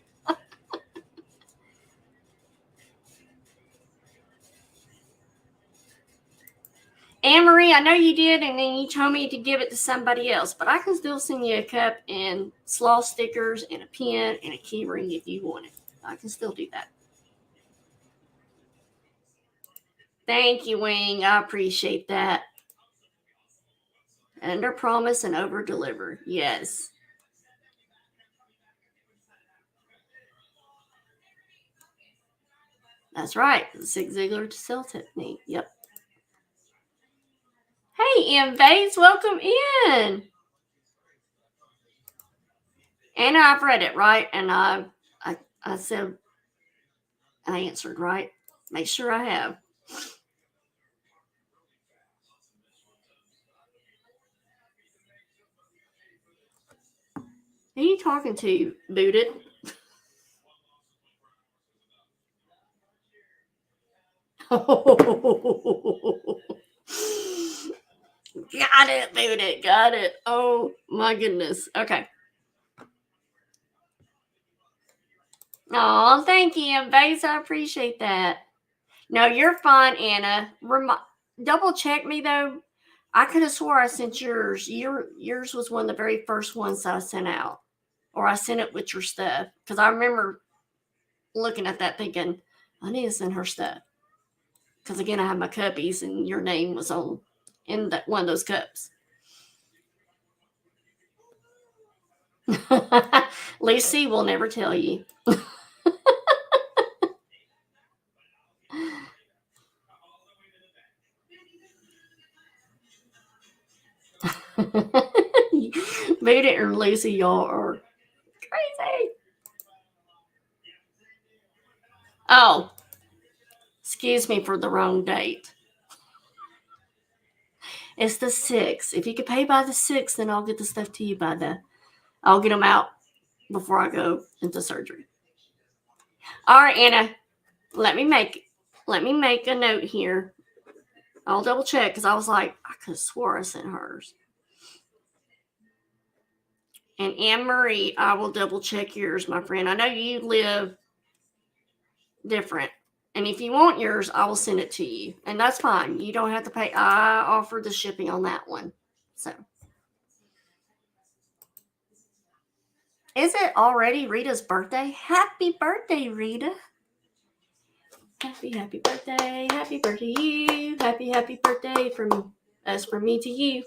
Speaker 1: Anne-Marie, I know you did, and then you told me to give it to somebody else, but I can still send you a cup and slaw stickers and a pin and a key ring if you want it. I can still do that. Thank you, Wing. I appreciate that. Under promise and over deliver. Yes. That's right. The Zig Ziglar to sell technique. Yep. Hey, M. Bates, welcome in. And I've read it, right? And I said, I answered, right? Make sure I have. Who are you talking to, Booted? Got it, Booted. Got it. Oh, my goodness. Okay. Oh, thank you, Base. I appreciate that. No, you're fine, Anna. Double check me, though. I could have swore I sent yours. Yours was one of the very first ones I sent out. Or I sent it with your stuff. Because I remember looking at that thinking, I need to send her stuff. Because again, I have my cuppies and your name was on in that one of those cups. Lucy will never tell you. Beta and Lucy, y'all are crazy. Oh, excuse me for the wrong date. It's the 6th. If you could pay by the 6th, then I'll get the stuff to you by I'll get them out before I go into surgery. All right, Anna, let me make a note here. I'll double check because I was like, I could have swore I sent hers. And Anne Marie, I will double check yours, my friend. I know you live different. And if you want yours, I will send it to you. And that's fine. You don't have to pay. I offer the shipping on that one. So. Is it already Rita's birthday? Happy birthday, Rita. Happy birthday. Happy birthday to you. Happy birthday from us, from me to you.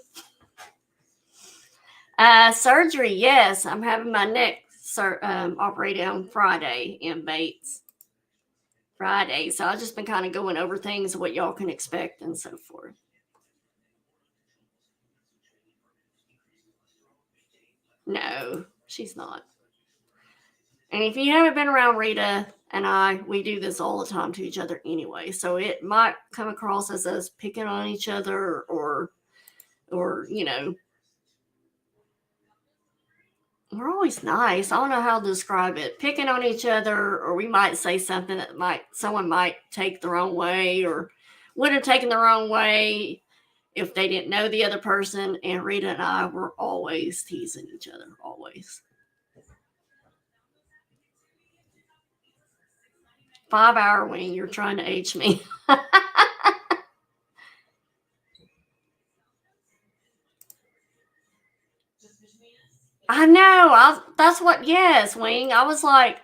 Speaker 1: Surgery, yes. I'm having my neck operated on Friday in Bates. Friday. So I've just been kind of going over things, what y'all can expect and so forth. No, she's not. And if you haven't been around Rita and we do this all the time to each other anyway. So it might come across as us picking on each other or you know, we're always nice. I don't know how to describe it. Picking on each other, or we might say something that someone might take the wrong way or would have taken the wrong way if they didn't know the other person. And Rita and I were always teasing each other, always. 5-hour wing, you're trying to age me. I know. That's what, yes, Wing. I was like,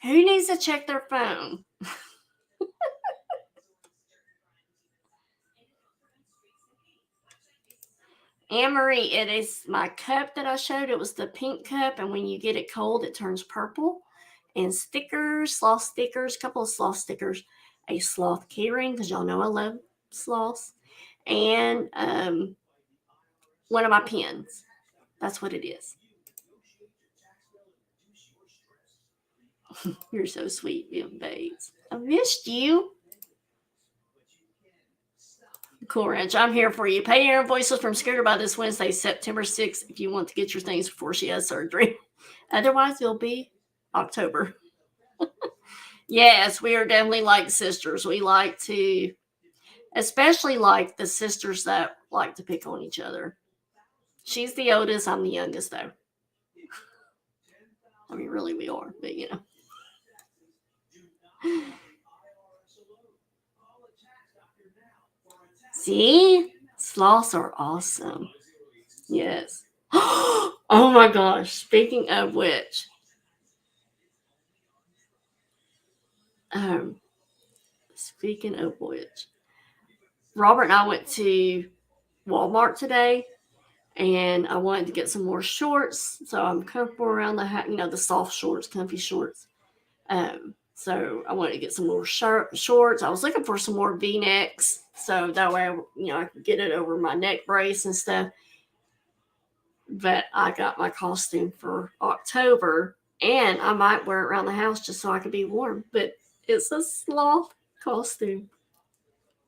Speaker 1: who needs to check their phone? Anne-Marie, it is my cup that I showed. It was the pink cup, and when you get it cold, it turns purple. And stickers, sloth stickers, a couple of sloth stickers, a sloth keyring, because y'all know I love sloths, and one of my pins. That's what it is. You're so sweet, Bill Bates. I missed you. Cool Ranch, I'm here for you. Pay your invoices from Scooter by this Wednesday, September 6th, if you want to get your things before she has surgery. Otherwise, it'll be October. Yes, we are definitely like sisters. We like to, especially like the sisters that like to pick on each other. She's the oldest. I'm the youngest, though. I mean, really, we are, but you know. See? Sloths are awesome. Yes. Oh my gosh. Speaking of which, um, speaking of which, Robert and I went to Walmart today and I wanted to get some more shorts. So I'm comfortable around the house, the soft shorts, comfy shorts. So I wanted to get some more shorts. I was looking for some more V-necks. So that way, I could get it over my neck brace and stuff. But I got my costume for October and I might wear it around the house just so I could be warm. But it's a sloth costume.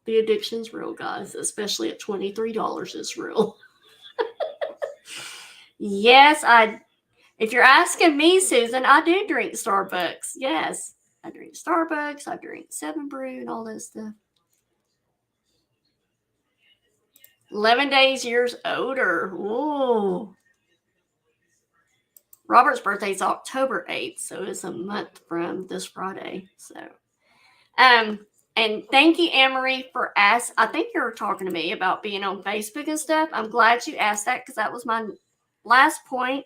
Speaker 1: The addiction's real, guys, especially at $23. It's real. Yes, if you're asking me, Susan, I do drink Starbucks. Yes, I drink Starbucks. I drink 7 Brew and all that stuff. 11 days, years older. Ooh. Robert's birthday is October 8th, so it's a month from this Friday. So, and thank you, Anne-Marie, for asking. I think you were talking to me about being on Facebook and stuff. I'm glad you asked that because that was my last point.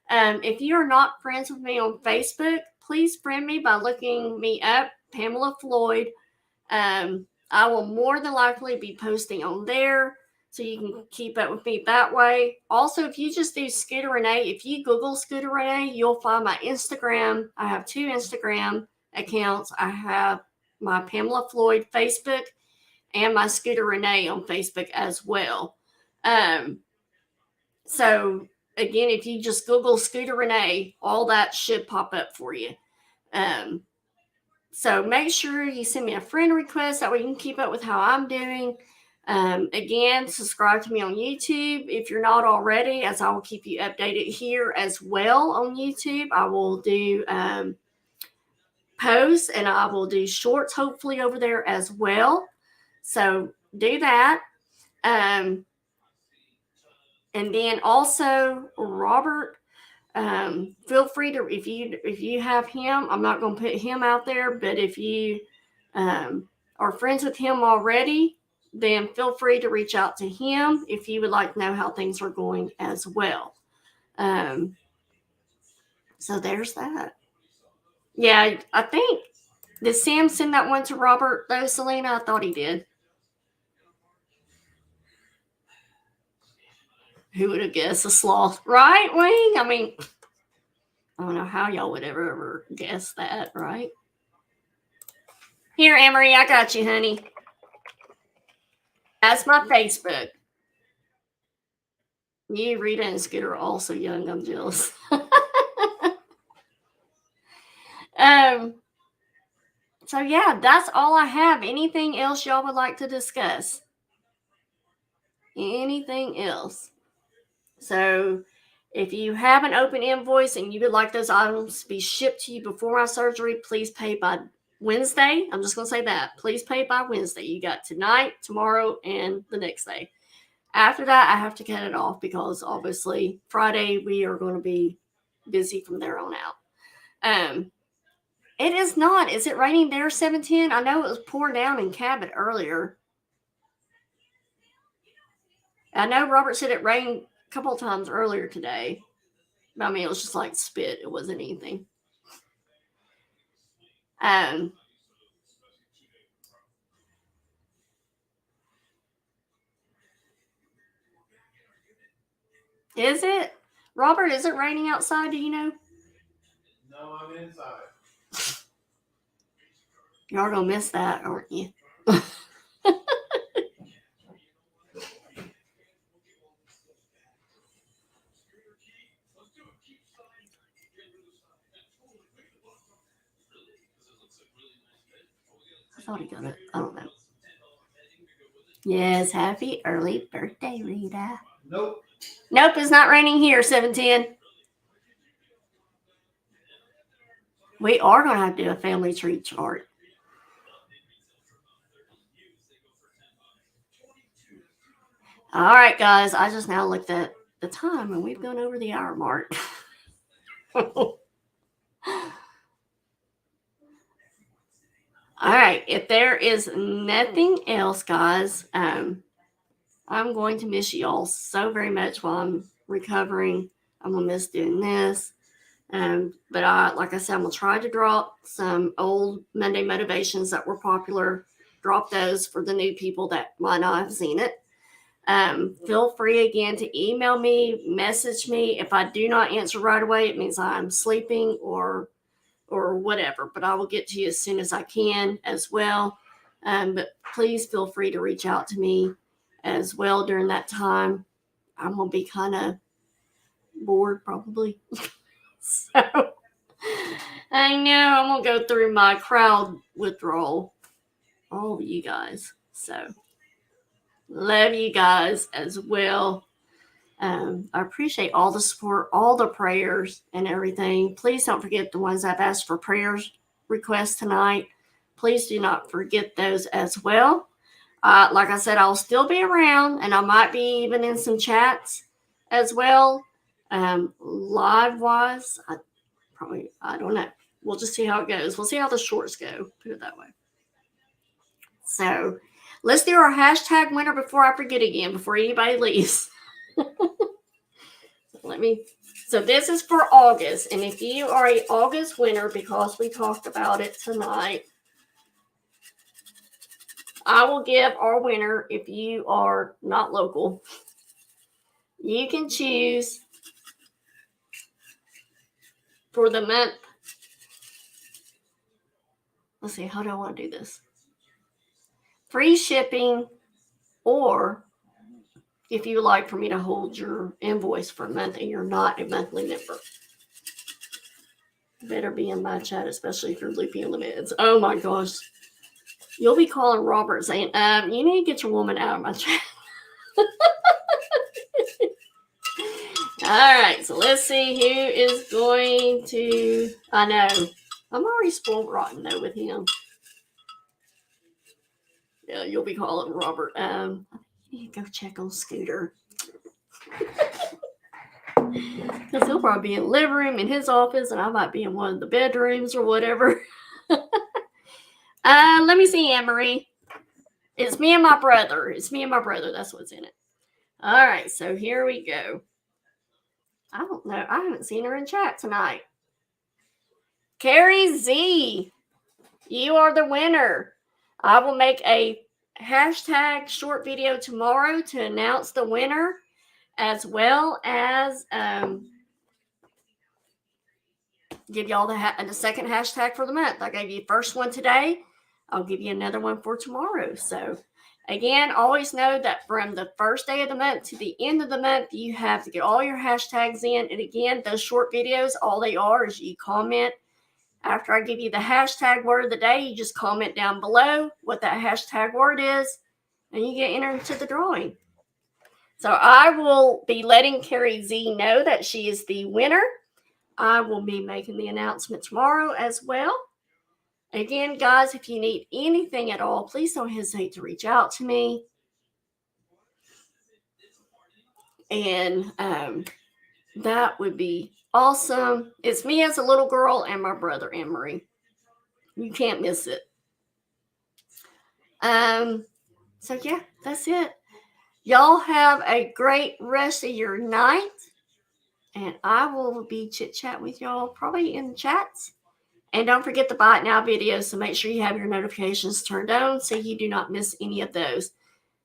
Speaker 1: If you are not friends with me on Facebook, please friend me by looking me up, Pamela Floyd. I will more than likely be posting on there, so you can keep up with me that way. Also, if you just do Scooter Renee, if you Google Scooter Renee, you'll find my Instagram. I have 2 Instagram accounts. I have my Pamela Floyd Facebook and my Scooter Renee on Facebook as well. So again, if you just Google Scooter Renee, all that should pop up for you. So make sure you send me a friend request that way you can keep up with how I'm doing. Again, subscribe to me on YouTube if you're not already, as I will keep you updated here as well on YouTube. I will do posts and I will do shorts hopefully over there as well. So do that. And then also Robert, feel free to, if you have him, I'm not going to put him out there, but if you are friends with him already, then feel free to reach out to him if you would like to know how things are going as well. So there's that. Yeah, I think, did Sam send that one to Robert though, Selena? I thought he did. Who would have guessed a sloth, right, Wing? I mean, I don't know how y'all would ever guess that, right? Here, Emery, I got you, honey. That's my Facebook. You, Rita, and Scooter are also young. I'm jealous. So yeah, that's all I have. Anything else y'all would like to discuss? Anything else? So if you have an open invoice and you would like those items to be shipped to you before my surgery, please pay by Wednesday. I'm just going to say that. Please pay by Wednesday. You got tonight, tomorrow, and the next day. After that, I have to cut it off because obviously Friday we are going to be busy from there on out. It is not. Is it raining there, 710? I know it was pouring down in Cabot earlier. I know Robert said it rained a couple of times earlier today. But I mean, it was just like spit. It wasn't anything. Is it? Robert, is it raining outside? Do you know?
Speaker 2: No, I'm inside.
Speaker 1: Y'all gonna miss that, aren't you? I thought he got it. I don't know. Yes, happy early birthday, Rita.
Speaker 2: Nope.
Speaker 1: Nope, it's not raining here, 710. We are going to have to do a family tree chart. All right, guys, I just now looked at the time and we've gone over the hour mark. All right, if there is nothing else, guys, I'm going to miss you all so very much while I'm recovering. I'm going to miss doing this. But like I said, I'm going to try to drop some old Monday motivations that were popular, drop those for the new people that might not have seen it. Feel free again to email me, message me. If I do not answer right away, it means I'm sleeping or whatever, but I will get to you as soon as I can as well. But please feel free to reach out to me as well during that time. I'm going to be kind of bored probably. So I know I'm going to go through my crowd withdrawal. All of you guys. So love you guys as well. I appreciate all the support, all the prayers and everything. Please don't forget the ones I've asked for prayers requests tonight. Please do not forget those as well. Like I said, I'll still be around and I might be even in some chats as well. Live wise, I don't know. We'll just see how it goes. We'll see how the shorts go, put it that way. So let's do our hashtag winner before I forget again, before anybody leaves. So this is for August, and if you are an August winner, because we talked about it tonight, I will give our winner, if you are not local, you can choose for the month. Let's see, how do I want to do this? Free shipping, or if you would like for me to hold your invoice for a month and you're not a monthly member. Better be in my chat, especially if you're loopy on the meds. Oh my gosh. You'll be calling Robert saying, you need to get your woman out of my chat. All right, so let's see who is going to. I know. I'm already spoiled rotten though with him. Yeah, you'll be calling Robert. You need to go check on Scooter. Because he'll probably be in the living room in his office, and I might be in one of the bedrooms or whatever. Let me see, Anne-Marie. It's me and my brother. It's me and my brother. That's what's in it. All right, so here we go. I don't know. I haven't seen her in chat tonight. Carrie Z, you are the winner. I will make a hashtag short video tomorrow to announce the winner, as well as give y'all the second hashtag for the month. I gave you the first one today. I'll give you another one for tomorrow. So again, always know that from the first day of the month to the end of the month, you have to get all your hashtags in. And again, those short videos, all they are is you comment. After I give you the hashtag word of the day, you just comment down below what that hashtag word is, and you get entered into the drawing. So I will be letting Carrie Z know that she is the winner. I will be making the announcement tomorrow as well. Again, guys, if you need anything at all, please don't hesitate to reach out to me. And that would be awesome. It's me as a little girl and my brother, Anne-Marie. You can't miss it. So yeah, that's it. Y'all have a great rest of your night. And I will be chit-chat with y'all probably in the chats. And don't forget the Buy It Now videos, so make sure you have your notifications turned on so you do not miss any of those.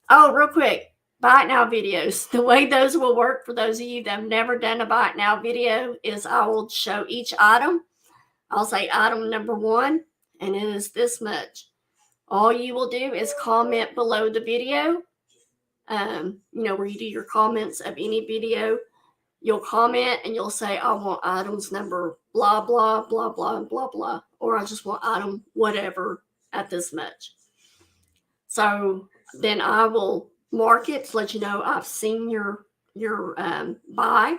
Speaker 1: Oh, real quick, Buy It Now videos. The way those will work for those of you that have never done a Buy It Now video is I will show each item. I'll say item number 1, and it is this much. All you will do is comment below the video, where you do your comments of any video. You'll comment and you'll say, I want items number blah, blah, blah, blah, blah, blah. or I just want item whatever at this much. So then I will mark it to let you know I've seen your buy.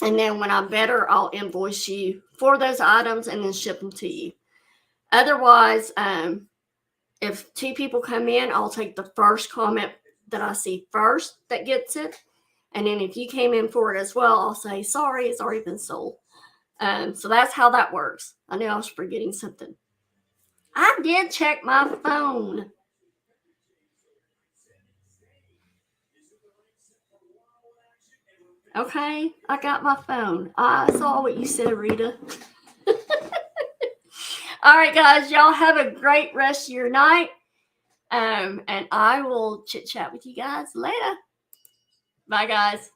Speaker 1: And then when I'm better, I'll invoice you for those items and then ship them to you. Otherwise, if 2 people come in, I'll take the first comment that I see first that gets it. And then if you came in for it as well, I'll say, sorry, it's already been sold. So that's how that works. I knew I was forgetting something. I did check my phone. Okay, I got my phone. I saw what you said, Rita. All right, guys, y'all have a great rest of your night. And I will chit chat with you guys later. Bye, guys.